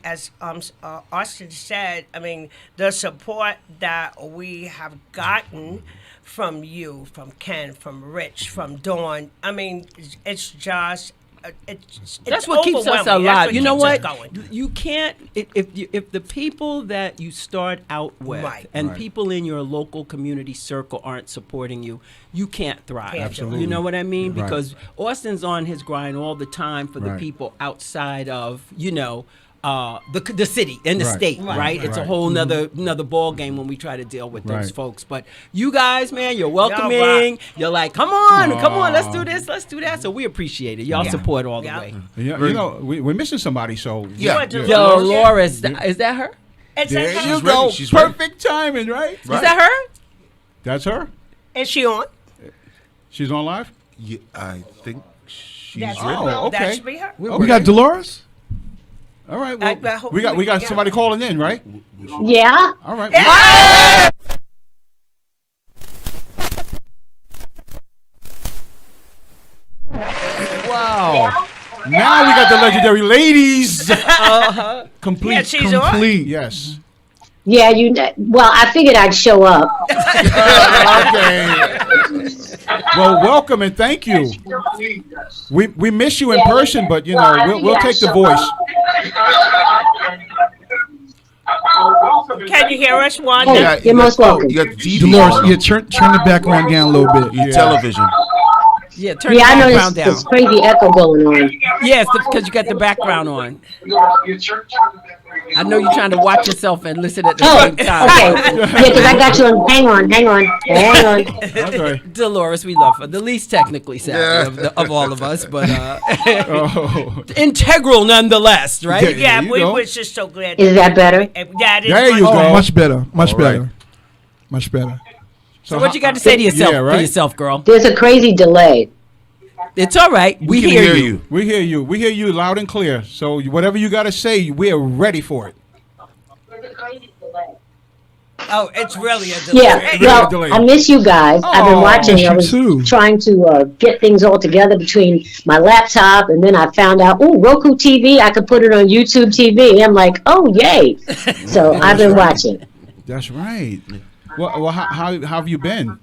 as Austin said. I mean, the support that we have gotten from you, from Ken, from Rich, from Dawn. I mean, it's just. That's what keeps us alive. You know what? You can't if the people that you start out with and people in your local community circle aren't supporting you, you can't thrive. Absolutely. You know what I mean? Right. Because Austin's on his grind all the time for the people outside of, you know, the city and the state, right? It's a whole another ball game when we try to deal with those folks. But you guys, man, you're welcoming. You're like, come on, let's do this, let's do that. So we appreciate it. Y'all support all the way. You know, we're missing somebody, so Dolores, is that her? There you go. Perfect timing, right? Is that her? That's her. Is she on? She's on live. Yeah, I think she's ready. Oh, okay. That should be her. We got Dolores. All right. Well, we got somebody calling in, right? Yeah. All right. Wow. Now we got the legendary ladies. Complete. Yeah, she's on. Yes. Yeah, well, I figured I'd show up. Okay. Well, welcome and thank you. We miss you in person, but you know we'll take the voice. Can you hear us, Wanda? Yeah, you're most welcome. You got the Dolores, turn the background down a little bit. Your television. Yeah, turn the I know background down. there's crazy echo going on. Yes, because you got the background on. I know you're trying to watch yourself and listen at the same time. Okay. Yeah, because I got you on. Hang on. Okay. Dolores, we love her. The least technically savvy of all of us, but integral nonetheless, right? Yeah, we were just so glad. Is that better? That is There you go. Much better. Much better. So what you got to say to yourself, for yourself, girl? There's a crazy delay. It's all right. We hear you. We hear you. We hear you loud and clear. So whatever you got to say, we're ready for it. There's a crazy delay. Oh, it's really a Yeah, well, I miss you guys. I've been watching. I was trying to get things all together between my laptop, and then I found out, oh, Roku TV, I could put it on YouTube TV. I'm like, oh, yay. So I've been watching. That's right. Well, how have you been?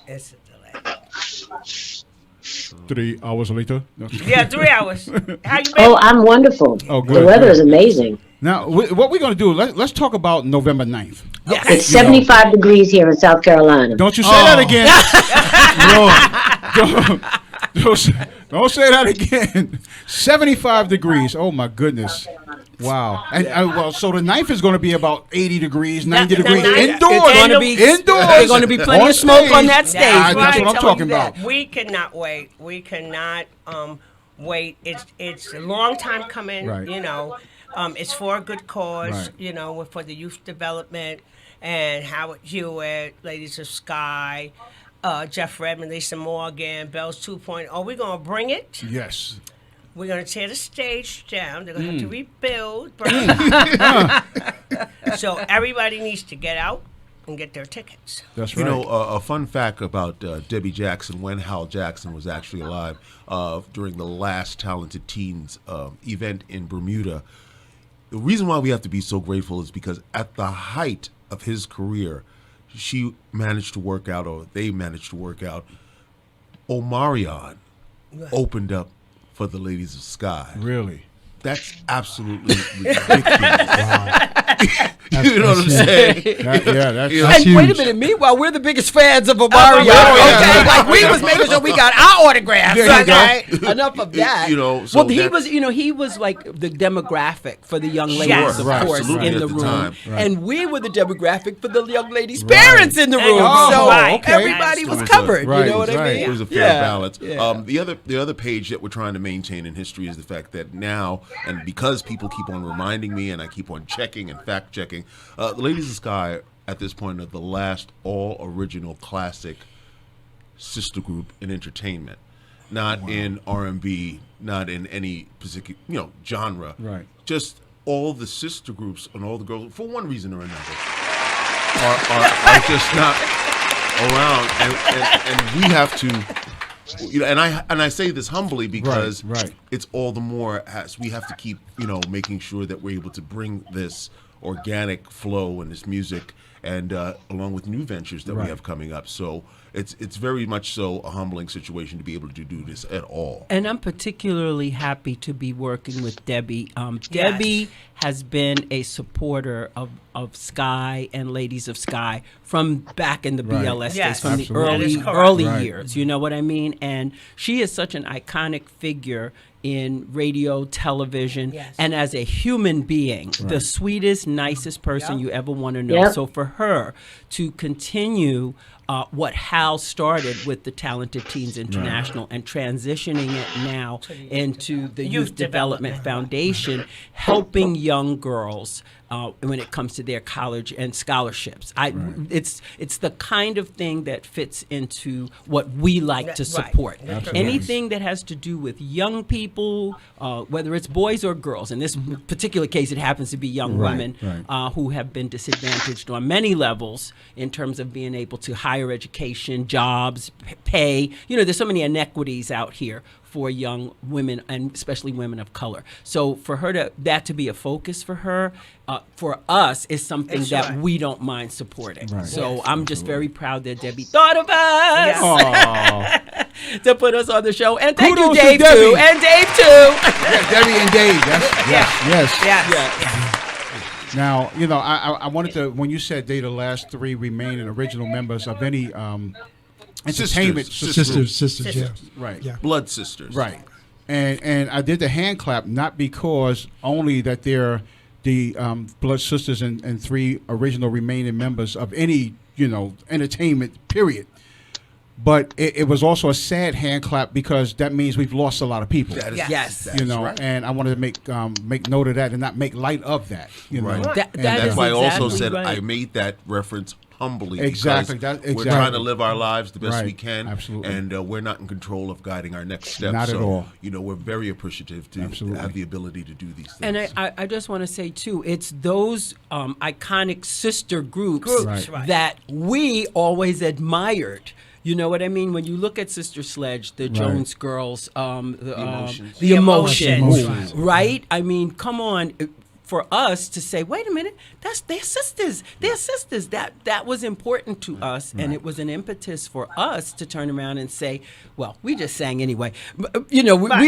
It's a delay. 3 hours later? No. Yeah, 3 hours. How you been? Oh, I'm wonderful. Oh, good. The weather is amazing. Now, what we're going to do, let's talk about November 9th. Yes. It's 75 degrees here in South Carolina. Don't you say that again. Don't say that again. 75 degrees. Oh, my goodness. Wow. And well, so the 9th is going to be about 80 degrees, 90 degrees. Indoors. It's going to be indoors. There's going to be plenty of smoke on that stage. That's what I'm talking about. We cannot wait. We cannot wait. It's a long time coming, Right. you know. It's for a good cause, Right. you know, for the youth development and Howard Hewitt, Ladies of Skyy, Jeff Redmond, Lisa Morgan, Bells 2.0. We're going to bring it. Yes. We're going to tear the stage down. They're going to have to rebuild. So everybody needs to get out and get their tickets. That's You right. know, a fun fact about Debi Jackson, when Hal Jackson was actually alive, during the last Talented Teens event in Bermuda, the reason why we have to be so grateful is because at the height of his career, she managed to work out, or they managed to work out, Omarion opened up for the Ladies of Skyy. Really? That's absolutely ridiculous. You know what I'm saying? That's And huge. wait a minute, meanwhile, we're the biggest fans of Omarion. Okay, like we was making sure we got our autographs. There you Okay, enough of that. You know, so well, he that- was, he was like the demographic for the young ladies, Yes. of Right, course, absolutely, in at the the room, time. and we were the demographic for the young ladies' parents in the room. Oh, so right. Okay. everybody It was was covered. right, You know what I right. mean? It was a fair balance. Yeah. The other page that we're trying to maintain in history is the fact that now, and because people keep on reminding me, and I keep on checking and fact checking, the Ladies of Skyy at this point are the last all original classic sister group in entertainment, not in R&B, not in any particular genre. Right. Just all the sister groups and all the girls, for one reason or another, are just not around, and we have to, and I say this humbly because Right. it's all the more as we have to keep making sure that we're able to bring this organic flow and this music, and along with new ventures that we Right. have coming up. So it's very much so a humbling situation to be able to do this at all. And I'm particularly happy to be working with Debi. Debi has been a supporter of Skyy and Ladies of Skyy from back in the Right. BLS days, Yes. from Absolutely. the That is correct. early Right. years. You know what I mean? And she is such an iconic figure in radio, television, Yes. and as a human being, the sweetest, nicest person you ever want to know. Yep. So for her to continue what Hal started with the Talented Teens International and transitioning it now into the Youth Development Foundation, helping young girls when it comes to their college and scholarships. It's the kind of thing that fits into what we like to Right. support. Absolutely. Anything that has to do with young people, whether it's boys or girls. In this particular case, it happens to be young women who have been disadvantaged on many levels in terms of being able to higher education, jobs, pay. There's so many inequities out here for young women, and especially women of color. So for her that to be a focus for her, for us, is something That's that right. we don't mind supporting. Right. So Yes. I'm just very proud that Debi thought of us to put us on the show. And thank Kudos you, to Dave, Debi. too. And Dave, too. Yeah, Debbie and Dave. Yes. Yes. Now, I wanted to, when you said they the last 3 remaining original members of any entertainment Sisters, yeah. right, Yeah. Blood sisters. right, and I did the hand clap not because only that they're the blood sisters and 3 original remaining members of any entertainment period. But it was also a sad hand clap because that means we've lost a lot of people. That is, Yes. that's right. And I wanted to make note of that and not make light of that. Right. That And is That's why I also exactly said right. I made that reference humbly. Exactly. Because Exactly. We're trying to live our lives the best Right. we can. Absolutely. And we're not in control of guiding our next steps. Not at all. We're very appreciative to have the ability to do these things. And I just want to say, too, it's those iconic sister groups Right. that we always admired. You know what I mean? When you look at Sister Sledge, the Jones Girls, the Emotions, right? I mean, come on. For us to say, wait a minute, that's their sisters. They're sisters. That was important to us, and it was an impetus for us to turn around and say, well, we just sang anyway. We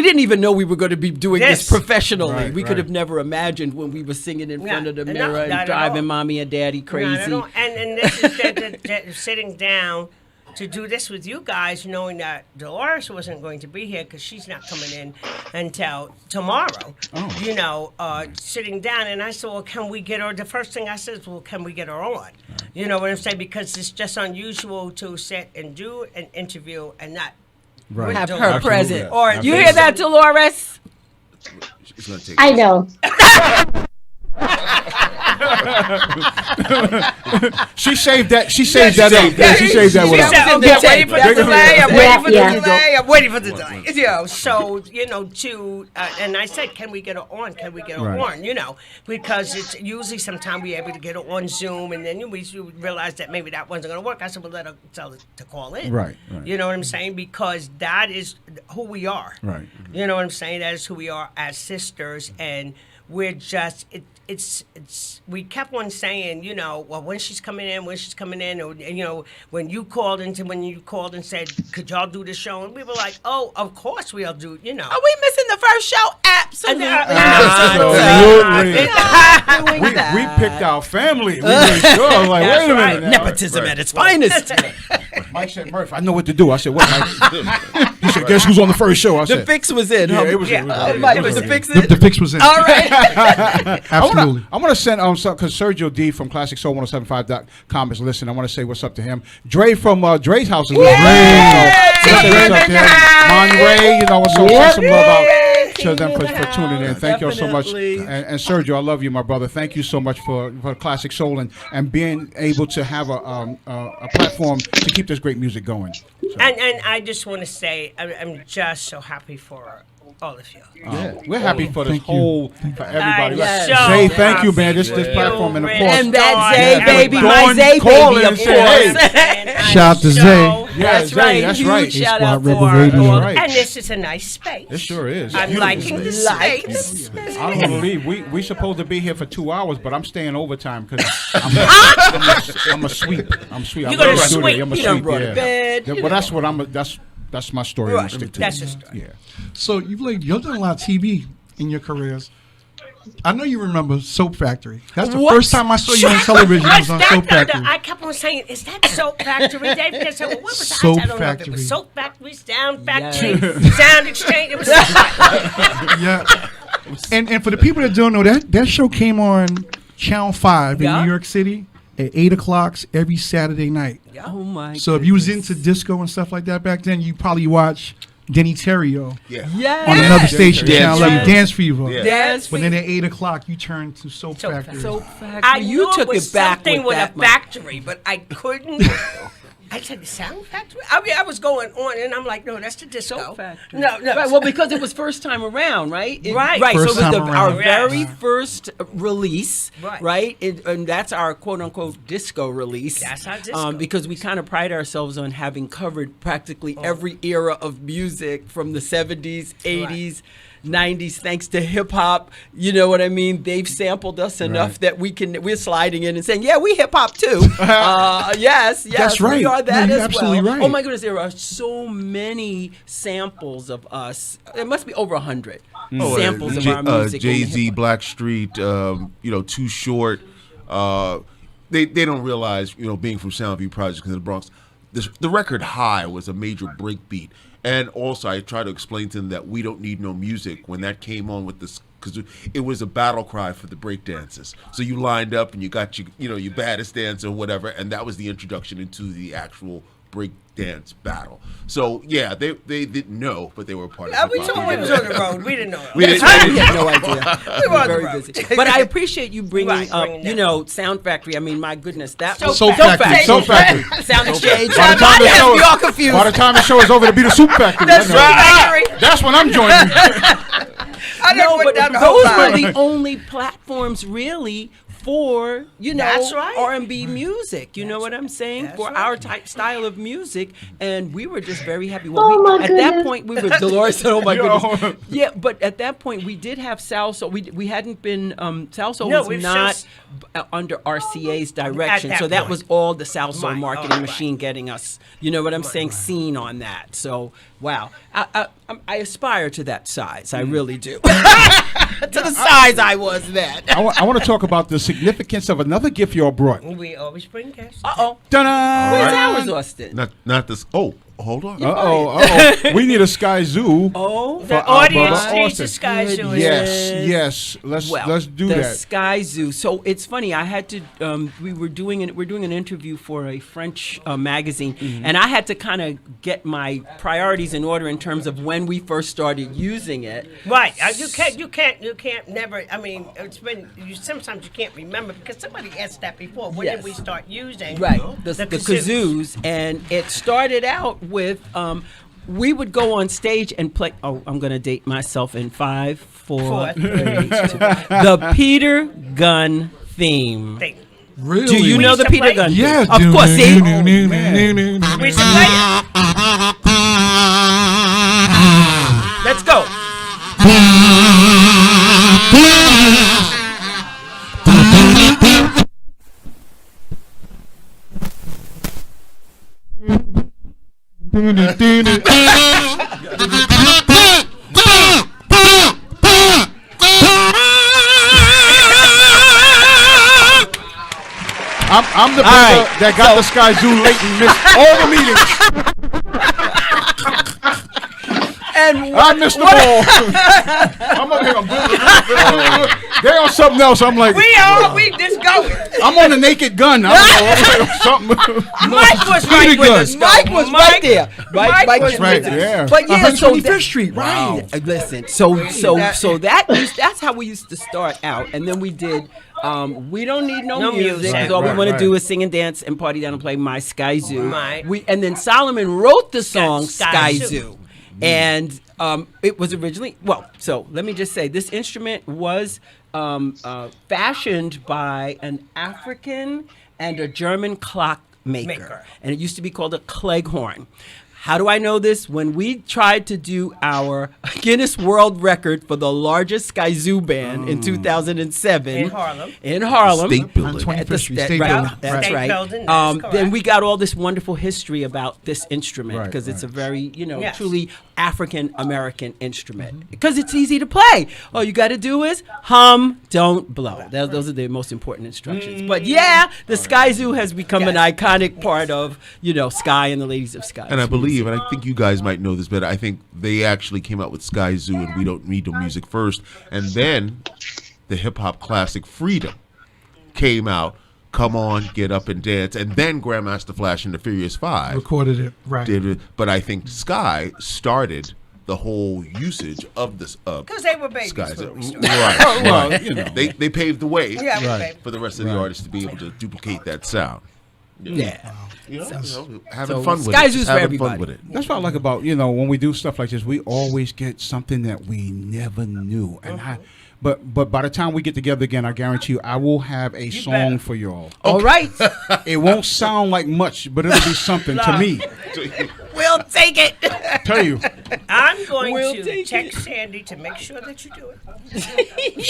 didn't even know we were going to be doing this professionally. Right, we could have never imagined when we were singing in front of the mirror not and at driving all. mommy and daddy crazy. Not at all. And this is that sitting down to do this with you guys, knowing that Dolores wasn't going to be here because she's not coming in until tomorrow. Sitting down, and I said, well, can we get her? The first thing I said is, well, can we get her on? You know what I'm saying? Because it's just unusual to sit and do an interview and not Have her present. Or you hear that, Dolores? I know. She saved that. She saved that up. Yeah, she saved that one up. I'm waiting for the delay. I'm waiting for the Yeah. delay. I'm waiting for the delay. And I said, can we get her on? Can we get her Right. on? Because it's usually sometimes we're able to get her on Zoom, and then we realized that maybe that wasn't going to work. I said, well, let her tell her to call in. Right. You know what I'm saying? Because that is who we are. Right. You know what I'm saying? That is who we are as sisters, and we're just we kept on saying, well, when she's coming in, or when you called and said, could y'all do the show? And we were like, oh, of course we'll do. Are we missing the first show? Absolutely. We picked our family. We made sure. Like, wait a minute. now. Nepotism at its finest. Mike said, Murph, I know what to do. I said, what, Mike? He said, guess who's on the first show? I The said, fix was in. Yeah, huh? it was. Yeah. It was Everybody was the fix in. The fix was in. All right. Absolutely. I want to send because Sergio D from ClassicSoul1075.com is listening. I want to say what's up to him. Dre from Dre's house is listening. Say what's up to him. Monray, send some love out to them for tuning in. Thank you all so much. And Sergio, I love you, my brother. Thank you so much for Classic Soul and being able to have a platform to keep this great music going. So. And I just want to say, I'm just so happy for all of you. We're happy for this for everybody. Yes. Zay, thank you, man. This platform, and of course, And that Zay baby, my Zay calling baby, of and saying, course. Shout out to Zay. That's right. That's Huge right. shout Squad out Rebel for Radio. all- Right. And this is a nice space. It sure is. I'm liking the space. I don't believe we supposed to be here for 2 hours, but I'm staying overtime because I'm a sweep. I'm sweep. You're gonna sweep. I'm a You done sweep. brought Yeah. a bed, Yeah, you well, know. that's what that's my story. I'm Right. gonna stick to. That's your story. Yeah. So you've done a lot of TV in your careers. I know you remember Soap Factory. That's the What? first time I saw you on television. Was on Soap Factory. I kept on saying, is that Soap Factory? David I said, well, what was that? Soap I don't know if it Factory. was Soap Factory, Sound Factory, Sound Exchange. It was Yeah. And for the people that don't know, that show came on Channel 5 in Yeah. New York City at 8 o'clock every Saturday night. Oh my. So if you was into disco and stuff like that back then, you probably watched Denny Terrio Yes. on another station, Dance Channel 11, Fever. Dance Fever. Yeah. Dance But then at 8 o'clock, you turned to Soap Soap Factory. Soap Factory. I you knew took it was it back something with that a much. factory, but I couldn't. I said, the Sound Factory? I mean, I was going on, and I'm like, no, that's the disco. Soap Factory. No. Right, well, because it was first time around, right? Right. Right. First so it was time our around. very Yes. first release, Right. And that's our quote unquote disco release. That's our disco. Because we kind of pride ourselves on having covered practically every era of music from the 70s, 80s. 90s, thanks to hip hop, you know what I mean? They've sampled us enough that we're sliding in and saying, yeah, we hip hop too. Yes, That's right. we are that No, you're as absolutely well. right. Oh my goodness, there are so many samples of us. It must be over 100 samples of our music. in the Jay-Z, hip-hop. Blackstreet, Too Short. They don't realize, being from Soundview Projects in the Bronx, the record High was a major breakbeat. And also, I try to explain to them that We Don't Need No Music, when that came on with this, because it was a battle cry for the break dancers. So you lined up and you got your baddest dancer or whatever, and that was the introduction into the actual break dance battle. So yeah, they didn't know, but they were part of. We told we was on the road. We didn't know. We had no idea. We were on the very road. busy. But I appreciate you bringing Right, up, bringing you that. know, Sound Factory. I mean, my goodness, that was Soap Factory. Soap Factory. Sound Exchange. By the time the show We all confused. By the time the show is over, to be the Soup Factory. That's right. That's when I'm joining. No, but down the those whole were line. the only platforms really for, you know, That's right. R&B music. You know what I'm saying? That's For right. our type style of music, and we were just very happy. Oh, my At that goodness. point, we were Dolores. Oh my Yo. goodness. Yeah, but at that point, we did have Salsoul. We hadn't been Salsoul No, was we've not just- under RCA's direction. At So that that point. was all the Salsoul Right. marketing Oh, right. machine getting us. You know what I'm saying? Seen on that. So wow, I aspire to that size. I really do. To the size I was then. I want to talk about the significance of another gift y'all brought. We always bring guests. Uh-oh. Ta-da! Where's ours, Austin? Not this. Oh, hold on. Uh-oh. We need a Sky Zoo. Oh, for The our audience brother needs the Austin. Sky Zoo. Yes. Let's do the that. Sky Zoo. So it's funny. I had to. We're doing an interview for a French magazine, Mm-hmm. and I had to kind of get my priorities in order in terms of when we first started using it. Right. You can't never. I mean, it's been. Sometimes you can't remember because somebody asked that before. When Yes. did we start using? Right, the kazoos? kazoos, and it started out with we would go on stage and play. Oh, I'm gonna date myself in 5, 4, Four, 3, 2, the Peter Gunn theme. Really? Do you We know used the to Peter play- Gunn? Yeah, theme? Of course. See, We used to play it. let's go. I'm the brother that got the Sky Zoo late and missed all the meetings. And I missed the ball. I'm up here. They're on something else. I'm like, We just going. I'm on the Naked Gun. I don't know. Something. Mike was right Peter with Gunn. us. Mike was right there. Mike was Right, with us. yeah. But yeah, so 125th Street, right. right. Listen, so that's how we used to start out, and then we did. We don't need no music because all we want to do is sing and dance and party down and play My Sky Zoo. Right. And then Solomon wrote the song Sky Sky Zoo. Zoo, and it was originally so let me just say this instrument was fashioned by an African and a German clock maker, and it used to be called a Cleghorn. How do I know this? When we tried to do our Guinness World Record for the largest Sky Zoo band in 2007 In Harlem. State building. On 25th Street, State right, building. That's State right. building, that's Then correct. we got all this wonderful history about this instrument Right, because it's a very, Yes. truly African American instrument. Because it's easy to play. All you got to do is hum, don't blow. Those are the most important instructions. But yeah, the Sky Zoo has become an iconic part of, Sky and the Ladies of Sky. And I believe, and I think you guys might know this better, I think they actually came out with Sky Zoo and We Don't Need No Music first. And then the hip hop classic Freedom came out, Come On, Get Up and Dance. And then Grandmaster Flash and the Furious Five Recorded it, right. did it. But I think Sky started the whole usage of this. Because they were babies Sky when we Zoo. started. Right. Well, right. They paved the way Yeah, we babies. for the rest of the artists to be able to duplicate that sound. Yeah. Having So fun with Sky it. Zoo's Just for having fun everybody. with it. That's what I like about, when we do stuff like this, we always get something that we never knew. And but by the time we get together again, I guarantee you, I will have a song better. for y'all. All right. It won't sound like much, but it'll be something to me. We'll take it. Tell you, I'm going We'll to take text Sandy to make sure that you do it.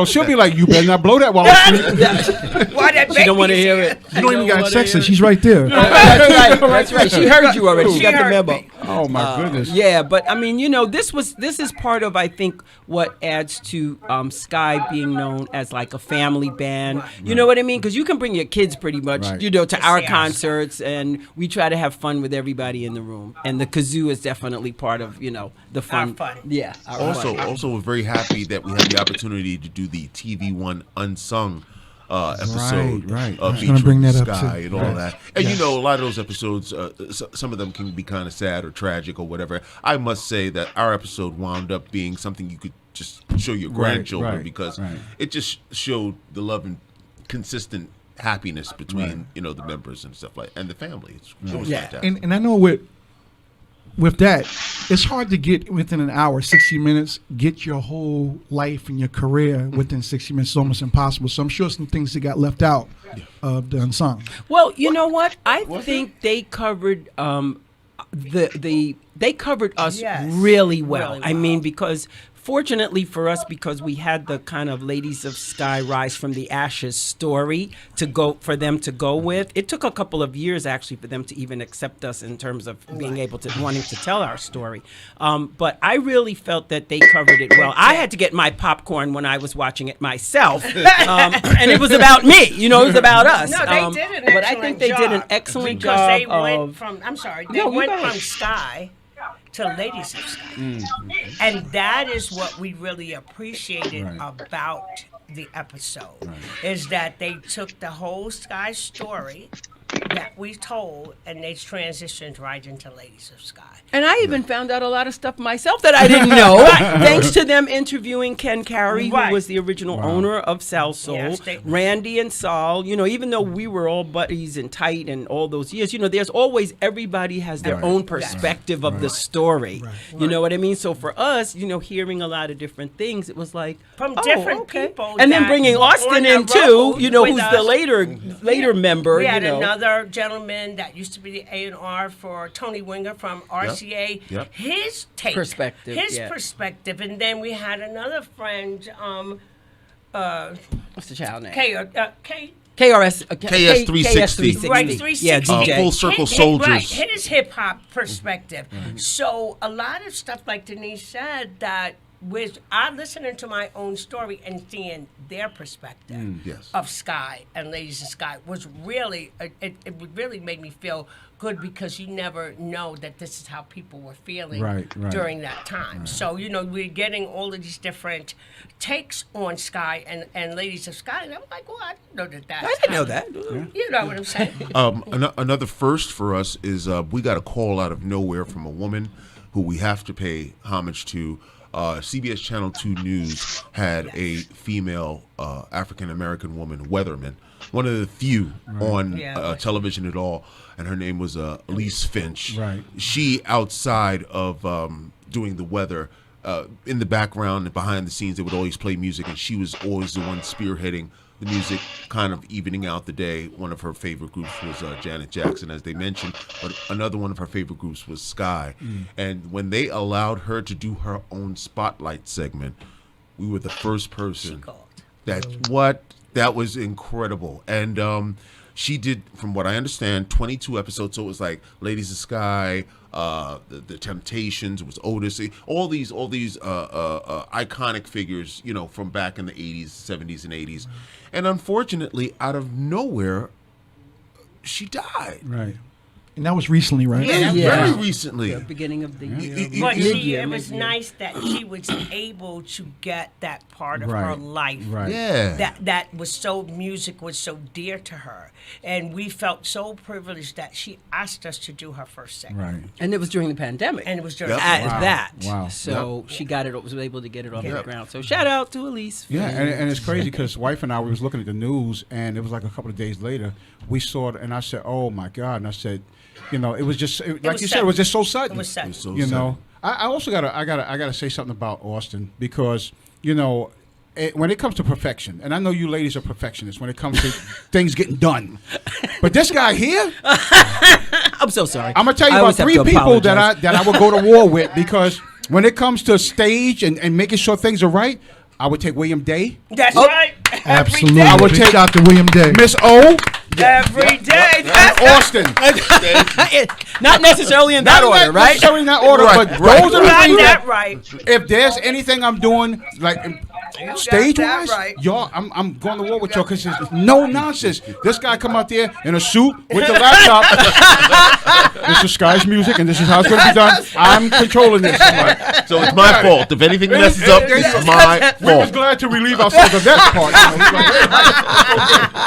she'll be like, you better not blow that while I'm sleeping. Why that She don't want to baby's hear here? it. You don't even got to text her. She's right there. That's right. She heard you already. She She got the heard memo. me. Oh my goodness. Yeah, but I mean, this is part of, I think, what adds to Sky being known as like a family band. You know what I mean? Because you can bring your kids pretty much, Right. to our see us. concerts, and we try to have fun with everybody in the room. And the kazoo is definitely part of, the fun. Our fun. Yeah. Our fun. Also, we're very happy that we had the opportunity to do the TV One Unsung episode Right. of I was gonna bring featuring that up, Skyy too. and all that. And you know, a lot of those episodes, some of them can be kind of sad or tragic or whatever. I must say that our episode wound up being something you could just show your grandchildren because it just showed the love and consistent happiness between you know the members and stuff and the family. It was fantastic. And I know with that, it's hard to get within an hour, 60 minutes, get your whole life and your career within 60 minutes. It's almost impossible. So I'm sure some things that got left out of the unsung. Well, you know what? I think they covered they covered us really well. I mean, because fortunately for us, because we had the kind of Ladies of Skyy Rise from the Ashes story for them to go with. It took a couple of years actually for them to even accept us in terms of being able to wanting to tell our story. But I really felt that they covered it well. I had to get my popcorn when I was watching it myself, and it was about me. You know, it was about us. No, they did an excellent but I think they did an excellent because job. They went from they went from Skyy to Ladies of Skyy. And that is what we really appreciated about the episode, is that they took the whole Skyy story that we told and they transitioned right into Ladies of Skyy. And I even found out a lot of stuff myself that I didn't know, thanks to them interviewing Ken Carey, who was the original owner of Sal Soul, Randy and Saul. You know, even though we were all buddies and tight and all those years, you know, there's always, everybody has their own perspective of the story. You know what I mean? So for us, you know, hearing a lot of different things, it was like, from different people. And then bringing Austin in too, you know, who's the later member. We had you know. another gentleman that used to be the A&R for Tony Winger from RCA. His take, perspective, perspective, and then we had another friend. What's the child name? KS 360. Right, 360. Yeah, DJ. Full Circle Soldiers. Right, his hip hop perspective. So a lot of stuff, like Denise said, that I'm listening to my own story and seeing their perspective of Skyy and Ladies of Skyy was really, it really made me feel good, because you never know that this is how people were feeling during that time. So, you know, we're getting all of these different takes on Skyy and Ladies of Skyy, and I'm like, well, I didn't know that. I didn't know that. You know what I'm saying? Another first for us is we got a call out of nowhere from a woman who we have to pay homage to. CBS Channel 2 News had a female African-American woman, weatherman, one of the few on television at all, and her name was Elise Finch. She, outside of doing the weather, in the background and behind the scenes, they would always play music, and she was always the one spearheading the music, kind of evening out the day. One of her favorite groups was Janet Jackson, as they mentioned, but another one of her favorite groups was Skyy. And when they allowed her to do her own spotlight segment, we were the first person that was incredible. And she did, from what I understand, 22 episodes. So it was like Ladies of Skyy, the Temptations, it was Otis, all these iconic figures, you know, from back in the 80s, 70s, and 80s. And unfortunately, out of nowhere, she died. And that was recently, right? Very recently. The beginning of the year. But it was nice that she was able to get that part of her life. That was so, music was so dear to her. And we felt so privileged that she asked us to do her first segment. And it was during the pandemic. And it was during So she was able to get it off the ground. So shout out to Elise. And it's crazy because wife and I, we was looking at the news, and it was like a couple of days later, we saw it, and I said, oh my God. And I said, you know, it was just like you said, it was just so sudden. It was sudden. You know, I also gotta say something about Austin, because you know, when it comes to perfection, and I know you ladies are perfectionists when it comes to things getting done, but this guy here, I'm so sorry. I'm gonna tell you about 3 people that I would go to war with, because when it comes to stage and making sure things are right, I would take William Day. That's right. Absolutely. I would take out to William Day. Miss O. Every day. And Austin. Not necessarily in that order, right? Not necessarily in that order, but those are the things that right. If there's anything I'm doing, like Stage that wise, right. y'all, I'm going to war with y'all because there's no nonsense. This guy come out there in a suit with the laptop. This is Skyy's music, and this is how it's going to be done. I'm controlling this. So it's my fault. If anything messes up, it's my We was fault. glad to relieve ourselves of that part.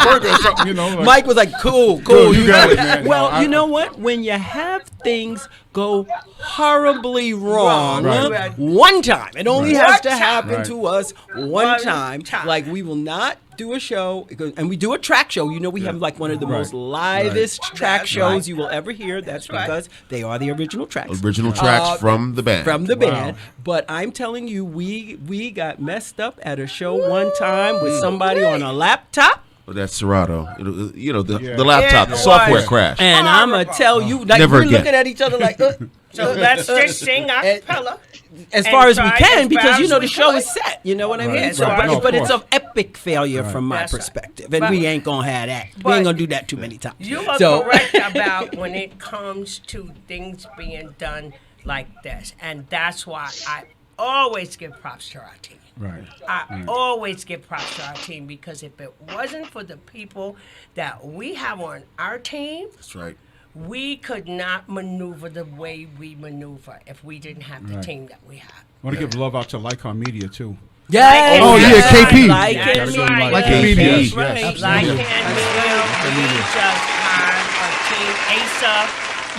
Burger or something, like, Mike was like, cool, you got it, man. Well, you know what? When you have things go horribly wrong Right. one time, it only has to happen Right. to us one time. Like, we will not do a show, and we do a track show. You know, we have like one of the most livest track shows you will ever hear. That's because they are the original tracks. Original tracks from the band. From the band. But I'm telling you, we got messed up at a show one time with somebody on a laptop. Well, that's Serato. The laptop, the software crash. And I'm going to tell you, like, Never we're again. looking at each other like, So let's just sing a cappella. as far as we try can, as because fast you know as the we show could. is set. You know what I mean? Right. So, Right. but it's Of an epic failure from my That's right. perspective, and But- we ain't gonna have that. We but- ain't gonna do that too many times. You are So- correct about when it comes to things being done like this. And that's why I always give props to our team. Right. I always give props to our team because if it wasn't for the people that we have on our team, That's right. we could not maneuver the way we maneuver if we didn't have the Right. team that we have. I want to give love out to Lycon Media too. Yes. Oh, yeah, That's KP. Like That's it. right. Like That's media. right. Yes, Like absolutely. we just hired a team. Asa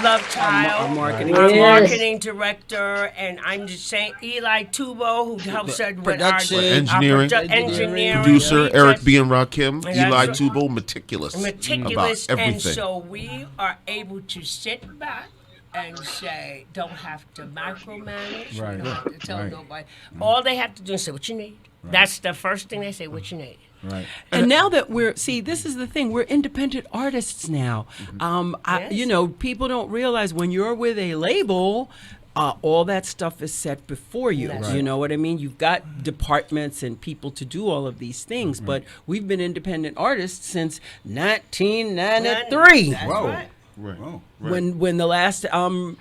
Lovechild, Our marketing our Yes. marketing director, and I'm just saying Eli Tubo, who helps us with Production. our Engineering. engineering, Producer He Eric just- B and Rakim, That's Eli right. Tubo, meticulous meticulous, about and everything. so we are able to sit back and say, don't have to micromanage, Right. don't have to tell Right. nobody. All they have to do is say what you need. That's the first thing they say, what you need. Right. And now that this is the thing, we're independent artists now. Yes. You know, people don't realize when you're with a label, all that stuff is set before you. That's You know what I mean? You've got departments and people to do all of these things, but we've been independent artists since 1993. That's right. Right. Oh. When the last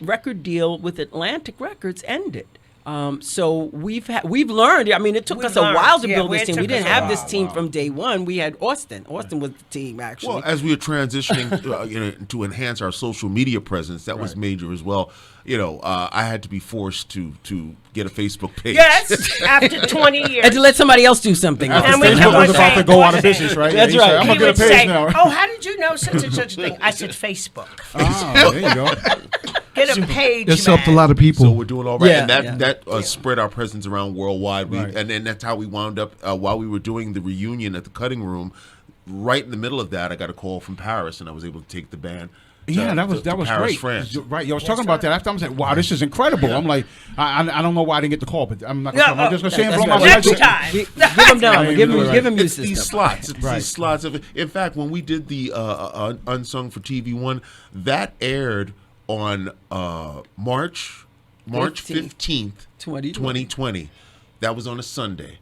record deal with Atlantic Records ended. So we've learned. I mean, it took We us a learned. while to Yeah, build it this team. took We didn't us a have this while. team from day one. We had Austin. Austin was the team actually. Well, as we were transitioning to enhance our social media presence, that was major as well. You know, I had to be forced to get a Facebook page. Yes, after 20 years. and to let somebody else do something. After And we Facebook come was on about saying, to go out of "What's business, right? That's He said, right. I'm He gonna get a would page say, now. oh, how did you know such and such a thing? I said, Facebook. Oh, there you go. Get a page, It's man. helped a lot of people. So we're doing all right, Yeah, and that spread our presence around worldwide. Right. And then that's how we wound up while we were doing the reunion at the Cutting Room. Right in the middle of that, I got a call from Paris, and I was able to take the band. Yeah, that was Paris, great. France. Right, I was talking about that after. I was like, "Wow, this is incredible." I'm like, I don't know why I didn't get the call, but I'm not. No, I'm just gonna say and blow my Next schedule. time. Give them down. Right. Give them It's new these system. slots. It's Right. these slots of. In fact, when we did the Unsung for TV1, that aired on March 15th, 2020. That was on a Sunday.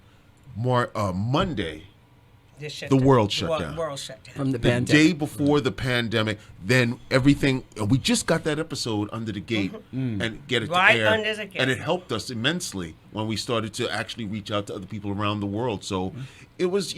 Monday, the world shut down. World shut down. From the The pandemic. day before the pandemic, then everything. We just got that episode under the gate and get it Right to air, under the gate. and it helped us immensely when we started to actually reach out to other people around the world. So it was,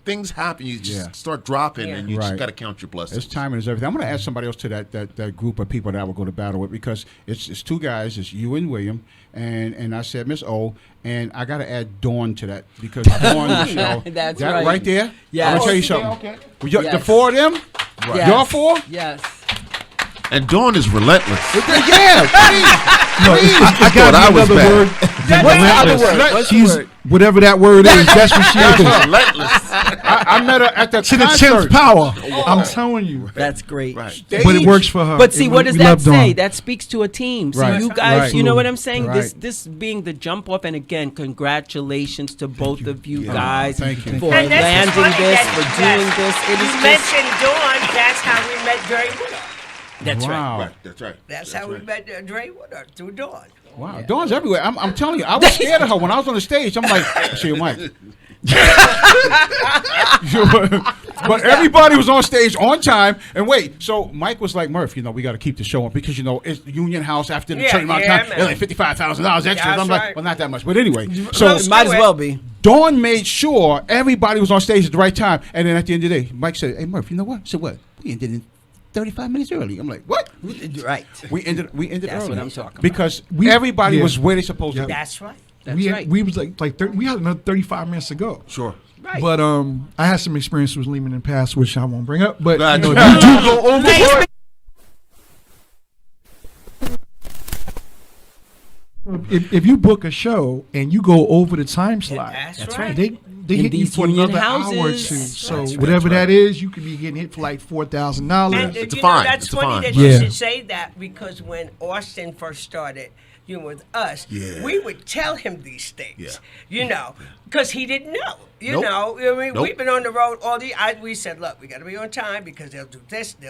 things happen. You just start dropping, and you just Right. got to count your blessings. It's timing is everything. I'm going to add somebody else to that group of people that I will go to battle with because it's two guys. It's you and William, and I said Miss O, and I got to add Dawn to that because Dawn, That's that right. there. Yes. I'm gonna tell you something. The Yes. four of them, Yes. y'all four. Yes. And Dawn is relentless. Yeah, I got I was another bad. word. What's the other word? What's the She's word? whatever that word is. That's what she is. Relentless. I met her at the To the 10th concert. power. I'm telling you. That's great. Right. But it works for her. But see, what does We that love Dawn. say? That speaks to a team. So Right. you guys, Right. you know what I'm saying? Right. This being the jump off, and again, congratulations to both of you guys Thank you. for And this is landing funny this, that- for doing this. It You is just mentioned Dawn. That's how we met Dre Woodard. that's right. Wow. Right. That's right. That's how we met Dre Woodard, through Dawn. Wow, Dawn's everywhere. I'm telling you, I was scared of her when I was on the stage. I'm like, see, Mike. But everybody was on stage on time. And wait, so Mike was like, Murph, we got to keep the show on because, it's Union House after the certain amount of time. It's like $55,000 extra. I'm like, well, not that much. But anyway. So it might as well be. Dawn made sure everybody was on stage at the right time. And then at the end of the day, Mike said, hey, Murph, you know what? I said, what? We ended in 35 minutes early. I'm like, what? Right. We ended That's early. what I'm talking about. Because everybody was where they supposed to be. That's right. We was like we had another 35 minutes to go. Sure. Right. But I had some experience with Lehman and Pass, which I won't bring up. But Glad if you you- do go over, if you book a show and you go over the time slot, That's right. they In hit you these for union another hour or two. houses. So whatever that is, you could be getting hit for like $4,000. And It's a you fine. know, that's It's a funny fine. that Yeah. you should say that because when Austin first started, with us, Yeah. we would tell him these things, Yeah. because he didn't know. Nope. Nope. We've been on the road all we said, look, we got to be on time because they'll do this, do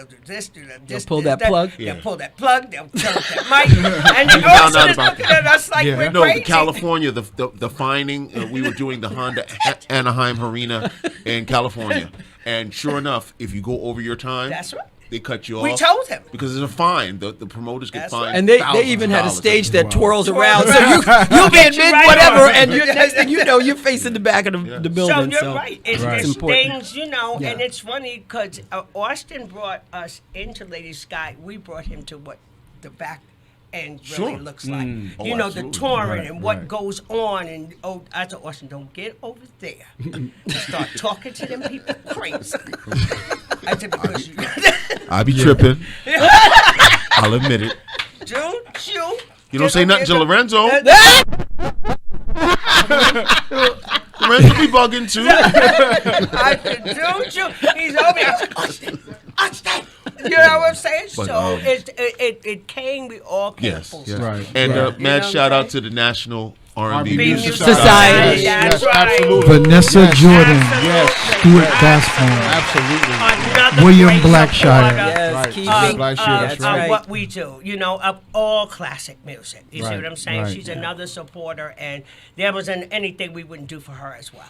that, They'll pull that plug. They'll pull that plug, they'll tell us that mic, and the found out Austin is about looking that. at us like we're No, crazy. California, the fining, we were doing the Honda Anaheim Arena in California. And sure enough, if you go over your time, That's right. they cut you off. We told him. Because there's a fine. The promoters get That's fined. right. And they thousands even of had a dollars. stage that twirls Twirls around, so around. you'll be in Get you mid right whatever, on. and next thing you know, you're facing the back of the So building. you're right. It's It's there's important. things, Yeah. and it's funny because Austin brought us into Lady Sky. We brought him to what the back end really Sure. looks like. Oh, the absolutely. touring and what goes on. And I told Austin, don't get over there and start talking to them people crazy. I said, because I be tripping. I'll admit it. You don't say nothing to Lorenzo. Lorenzo be bugging too. I said, don't you? He's over here. Austin. You know what I'm saying? But, So it came. We all came Yes, full yes. circle. Right. And You mad know shout what I'm out to the National R&B R&B Music Music Society. That's Yes, right. absolutely. Vanessa Yes. Jordan, Yes. Stuart Gaston, Absolutely. Another William great Blackshire. supporter Yes, Right. keeping Black Sheep, that's right. what we do, of all classic music. You see Right, what I'm saying? right. She's another supporter, and there wasn't anything we wouldn't do for her as well.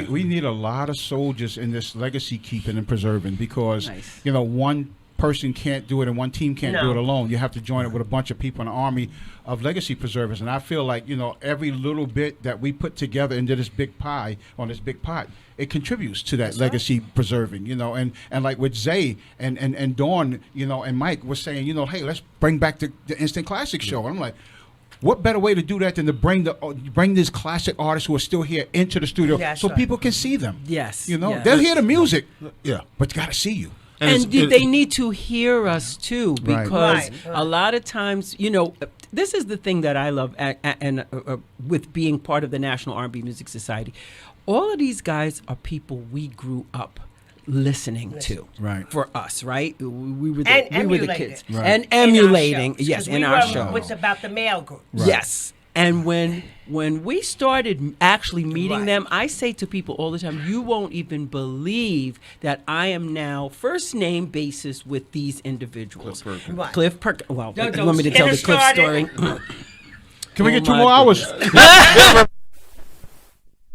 We need a lot of soldiers in this legacy keeping and preserving because, Nice. one person can't do it and one team can't do No. it alone. You have to join it with a bunch of people in the army of legacy preservers. And I feel like, every little bit that we put together into this big pie, on this big pot, it contributes to that legacy preserving, and like with Zay and Dawn, and Mike was saying, hey, let's bring back the Instant Classic show. And I'm like, what better way to do that than to bring these classic artists who are still here into the studio That's so right. people can see them? Yes. They'll yes. hear the music, Yeah. but you got to see you. And they need to hear us too, Right. because Right. a lot of times, this is the thing that I love, and with being part of the National R&B Music Society, all of these guys are people we grew up listening to. Right. For us, right? We were the, And we were the emulated. kids, Right. and In our emulating, shows, yes, 'cause in we our were show. It's about the male group. Yes. And when we started actually meeting Right. them, I say to people all the time, you won't even believe that I am now first name basis with these individuals. Cliff Perkins. Right. Cliff Perkins. Well, Don't you want me to get tell the us Cliff started. story? Can we Oh get 2 my more hours?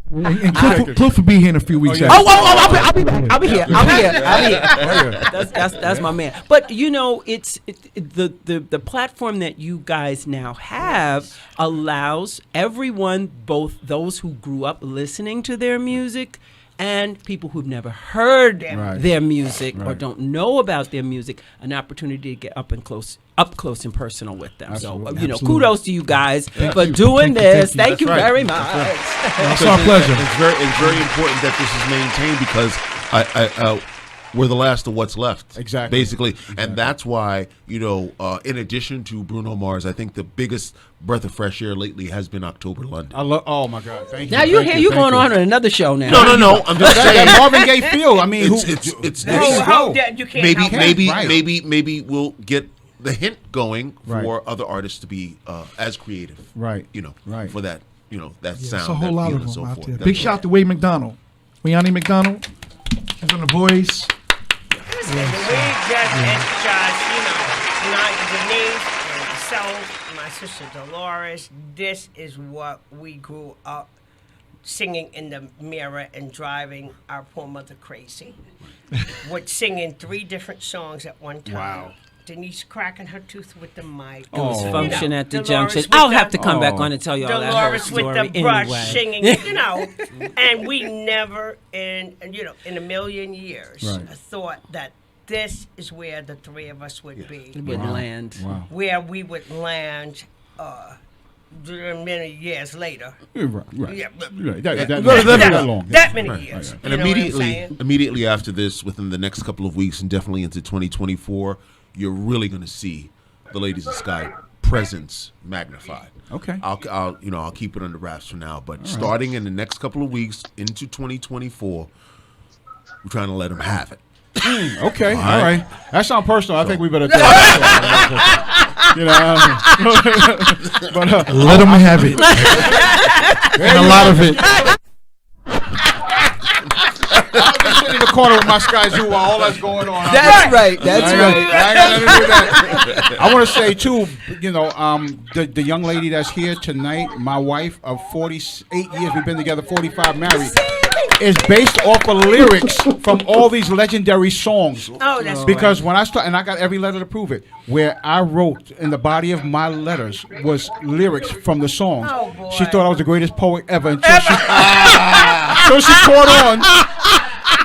And Cliff will be here in a few weeks. yeah. I'll be back. I'll be here. That's my man. But it's the platform that you guys now have allows everyone, both those who grew up listening to their music and people who've never heard Right. their music or Right. don't know about their music, an opportunity to get up close and personal with them. Absolutely. So Absolutely. kudos to you guys for doing Thank you, this. thank Thank you That's right. very much. It's our pleasure. It's very important that this is maintained because we're the last of what's left. Exactly. Basically. And that's why, in addition to Bruno Mars, I think the biggest breath of fresh air lately has been October London. Oh my God! Thank you. Now you're Thank here. You're thank going on another show now. No. I'm just saying. That Marvin Gaye feel. I mean, It's there you go. You can't help it. maybe we'll get the hint going for Right. other artists to be as creative. Right. Right. For that, that sound. There's a whole that lot feel of and them so out forth. there. That's Big right. shout out to Wade McDonald. Wayne McDonald. He's on The Voice. And we it's just, not Denise and myself, my sister Dolores. This is what we grew up singing in the mirror and driving our poor mother crazy. With singing 3 different songs at one time. Wow. Denise cracking her tooth with the mic. It was Oh. function at the Dolores junction. with I'll the- have to come back on and tell you all that whole Dolores with story the brush anyway. singing, and we never in a million years Right. thought that this is where the 3 of us would be. It would land. Wow. Where we would land many years later. Right. Yeah, Right. that long. That many Right. years. And You know what I'm saying? immediately after this, within the next couple of weeks, and definitely into 2024, you're really going to see the Ladies of Skyy presence magnified. Okay. I'll keep it under wraps for now, but starting in the next couple of weeks into 2024, we're trying to let them have it. Okay. All All right. right. That sounds personal. I think we better. But Let them have it. And a lot of it. I'll be sitting in the corner with my Skyy Zoo while all that's going on. That's right. That's I ain't gonna do that. I want to say too, the young lady that's here tonight, my wife of 48 years, we've been together, 45 married, is based off of lyrics from all these legendary songs. Oh, that's Because when I start, and I got every letter to prove it, where I wrote in the body of my letters was lyrics from the songs. Oh, boy. She thought I was the greatest poet ever until she caught on.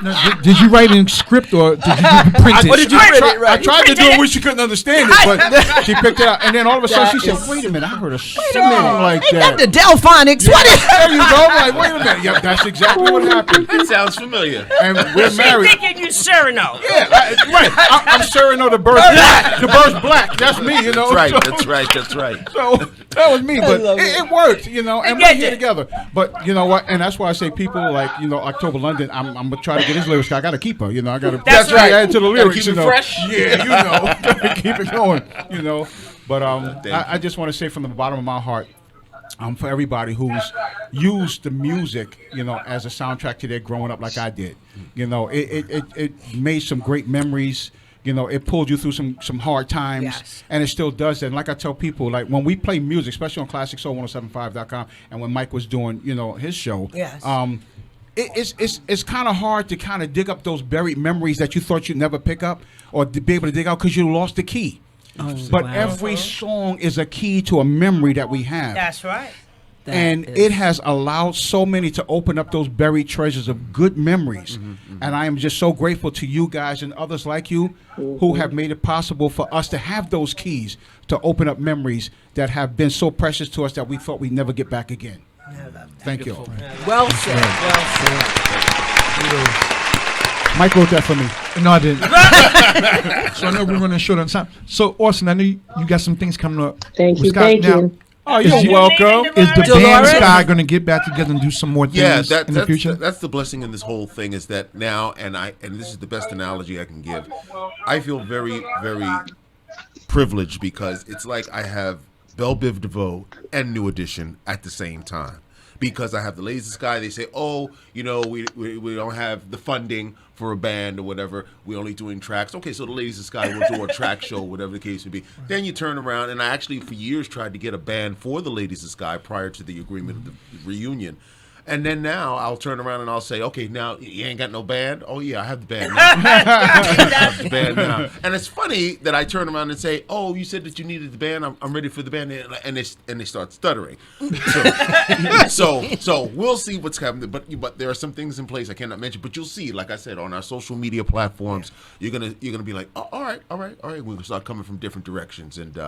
Now, did you write in script or did you print it? What did you print it? I tried to do it when she couldn't understand it, but she picked it up. And then all of a sudden she said, wait a minute, I heard a song like that. the Delphonics. What is There you go. I'm like, wait a minute. Yep, that's exactly what happened. It sounds familiar. And we're married. thinking you Cyrano. Yeah, right. I'm Cyrano the Bird's Black. The Bird's Black. That's me, you know. That's right. That's right. So that was me, but it worked, and we're here it. together. But you know what? And that's why I say people like, October London. I'm gonna try to get his lyrics. I gotta keep her. I gotta. That's right. Add to the lyrics. keep it fresh. Yeah, gotta keep it going. But I just want to say from the bottom of my heart, for everybody who's used the music, as a soundtrack to their growing up, like I did. It made some great memories. It pulled you through some hard times, Yes. and it still does that. And like I tell people, like when we play music, especially on ClassicSoul1075.com, and when Mike was doing, his show, Yes. it's kind of hard to kind of dig up those buried memories that you thought you'd never pick up or to be able to dig out because you lost the key. But every song is a key to a memory that we have. That's right. And it has allowed so many to open up those buried treasures of good memories. And I am just so grateful to you guys and others like you who have made it possible for us to have those keys to open up memories that have been so precious to us that we thought we'd never get back again. Thank you. Well said. Well said. Mike wrote that for me. No, I didn't. So I know we're running short on time. So, Austin, I know you got some things coming up. Thank with you, Skyy. thank Now, you. Oh, you're welcome. Is the band Dolores? Skyy going to get back together and do some more things in the future? That's the blessing in this whole thing is that now, and this is the best analogy I can give. I feel very, very privileged because it's like I have Belle Biv DeVoe and New Edition at the same time. Because I have the Ladies of Skyy, they say, we don't have the funding for a band or whatever. We're only doing tracks. Okay, so the Ladies of Skyy will do a track show, whatever the case may be. Then you turn around, and I actually for years tried to get a band for the Ladies of Skyy prior to the agreement of the reunion. And then now I'll turn around and I'll say, okay, now you ain't got no band? Oh, yeah, I have the band now. I have the band now. And it's funny that I turn around and say, oh, you said that you needed the band. I'm ready for the band. And they start stuttering. So we'll see what's happening. But there are some things in place I cannot mention. But you'll see, like I said, on our social media platforms, you're gonna be like, oh, all right. We're gonna start coming from different directions. And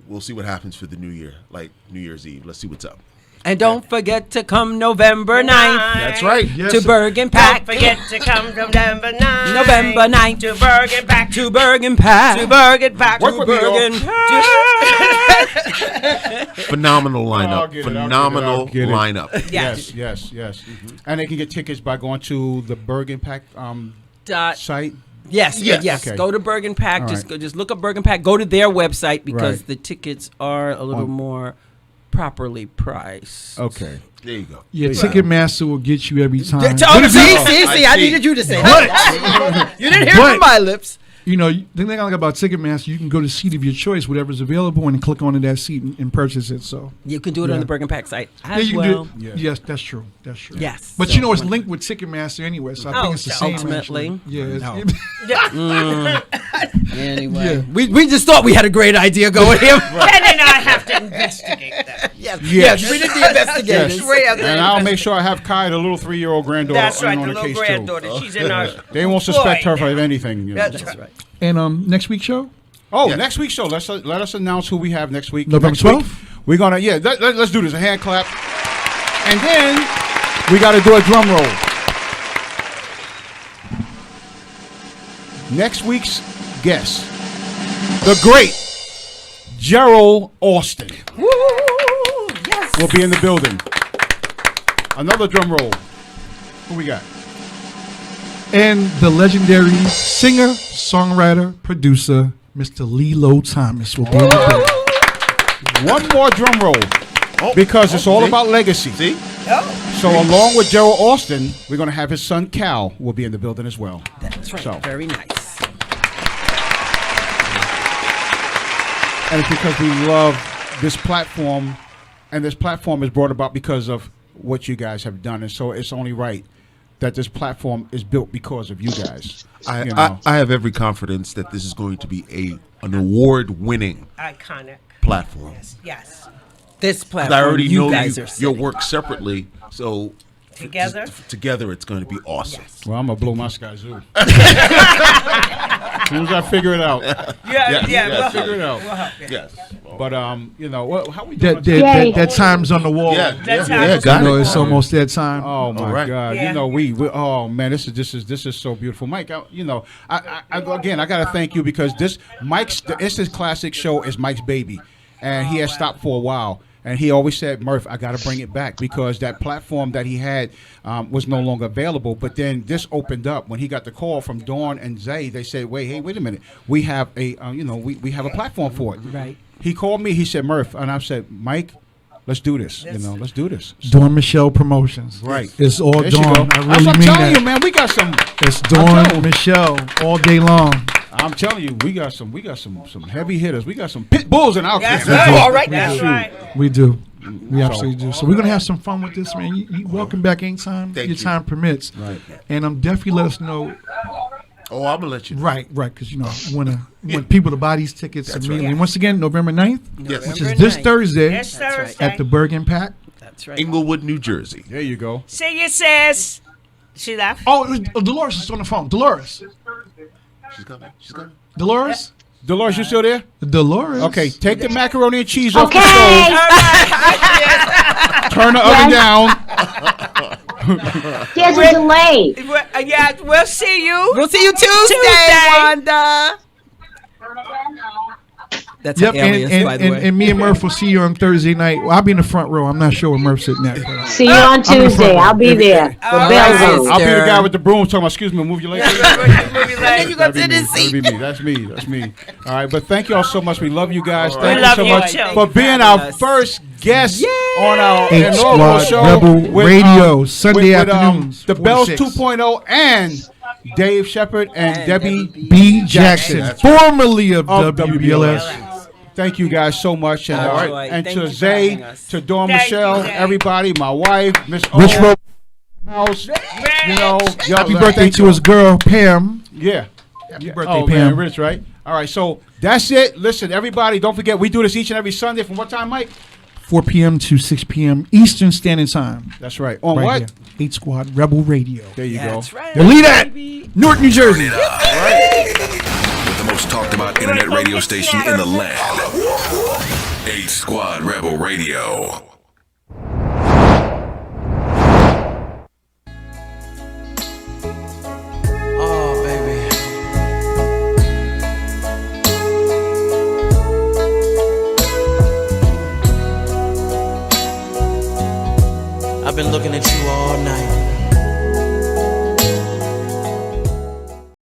we'll see what happens for the new year, like New Year's Eve. Let's see what's up. And don't forget to come November 9th. That's right. To Bergen Pack. Don't forget to come November 9th. November 9th. To Bergen Pack. To Bergen Pack. To Bergen Pack. Work with me, Bergen Phenomenal lineup. Phenomenal Get it. lineup. Yes. And they can get tickets by going to the Bergen Pack site. Yes. Okay. Go to Bergen Pack. All Just right. just look up Bergen Pack. Go to their website because Right. the tickets are a little more properly priced. Okay. There you go. Yeah, Ticketmaster will get you every time. See, I needed you to say that. You didn't hear it from my lips. You know, the thing I like about Ticketmaster, you can go to seat of your choice, whatever's available, and click onto that seat and purchase it. So you can do it on the Bergen Pack site as you well. can do it. Yes, that's true. That's true. Yes. But you know, it's linked with Ticketmaster anyway, so I think it's the same. Ultimately. Yeah. Anyway, we just thought we had a great idea going here. Ken and I have to investigate that. Yes, we did the investigation. Yes. And I'll make sure I have Kai, the little 3-year-old granddaughter, That's right, on the the little case granddaughter. too. She's in our. They won't suspect her of anything. You know. That's right. And next week's show? Oh, next week's show. Let us announce who we have next week. November 12th? We're gonna let's do this. A hand clap, and then we got to do a drum roll. Next week's guest, the great Gerald Austin, will be in the building. Another drum roll. Who we got? And the legendary singer, songwriter, producer, Mr. Lilo Thomas will be in the building. One more drum roll, because it's all about legacy. See? So along with Gerald Austin, we're going to have his son Cal will be in the building as well. That's right. So. Very nice. And it's because we love this platform, and this platform is brought about because of what you guys have done, and so it's only right that this platform is built because of you guys. I have every confidence that this is going to be an award-winning Iconic. platform. Yes. This 'Cause platform, I already know guys are your work separately, so Together? Together, it's going to be awesome. Well, I'm gonna blow my Skyy Zoo. As soon as I figure it out. We'll figure it out. We'll help you. Yes. But you know, how we doing? That time's on the wall. Got it. it. It's almost that time. Oh my God! Yeah. You know, we oh man, this is so beautiful, Mike. I again, I gotta thank you because the Instant Classic show is Mike's baby, and he has stopped for a while. And he always said, Murph, I got to bring it back because that platform that he had was no longer available. But then this opened up when he got the call from Dawn and Zay. They said, wait a minute. We have a we have a platform for it. Right. He called me. He said, Murph, and I said, Mike, let's do this. Let's do this. Dawn Michelle Promotions. Right. It's all There she Dawn. go. I really That's what I'm mean telling that. you, man. We got some. It's I'm Dawn telling- Michelle all day long. I'm telling you, we got some heavy hitters. We got some pit bulls in our That's camp. right. All right. That's Shoot. right. We do. We absolutely do. So we're gonna have some fun with this, man. You welcome back anytime Thank your you. time permits. Right. And definitely let us know. Oh, I'm gonna let you know. Right, because you want people to buy these tickets That's immediately. right. And once again, November 9th, Yes. which is November this 9th. Thursday This Thursday. at the Bergen Pack. That's right. Inglewood, New Jersey. There you go. See you, sis. She left. Oh, Dolores is on the phone. Dolores. She's coming. She's coming. Dolores. Dolores, you still there? Dolores. Okay, take the macaroni and cheese off the Okay. stove. Turn the oven down. There's a delay. Yeah, we'll see you. We'll see you Tuesday, Wanda. That's Yep, an alias, by the way. and me and Murph will see you on Thursday night. Well, I'll be in the front row. I'm not sure where Murph's sitting at. But, See you on I'm in the front Tuesday. row. I'll be there. The All bell right, goes. I'll be the guy with the broom talking about, excuse me, move your leg. then you go to this That'd seat. be me. That's me. That's me. All right, but thank you all so much. We love you guys. We Thank you love so you much too. for being our first guest on our H inaugural Squad show Rebel with, Radio, Sunday afternoons, the Bells 46. 2.0 and Dave Sheppard and Debi B Jackson, Jackson. formerly of Of WBLS. Thank you guys so much, and All right. and Thank to you for Zay, having us. to Dawn Thank Michelle, you, Zay. everybody, my wife, Miss Rich O, Ro- house, you know, y'all Happy birthday to his girl Pam. Yeah. Happy birthday, Oh Pam. man, Rich, right? All right, so that's it. Listen, everybody, don't forget we do this each and every Sunday from what time, Mike? 4 p.m. to 6 p.m. Eastern Standard Time. That's right. On Right what? here. H Squad Rebel Radio. There you go. That's right. Believe that. Newark, New Jersey. With the most talked about internet radio station in the land. H Squad Rebel Radio. Oh, baby. I've been looking at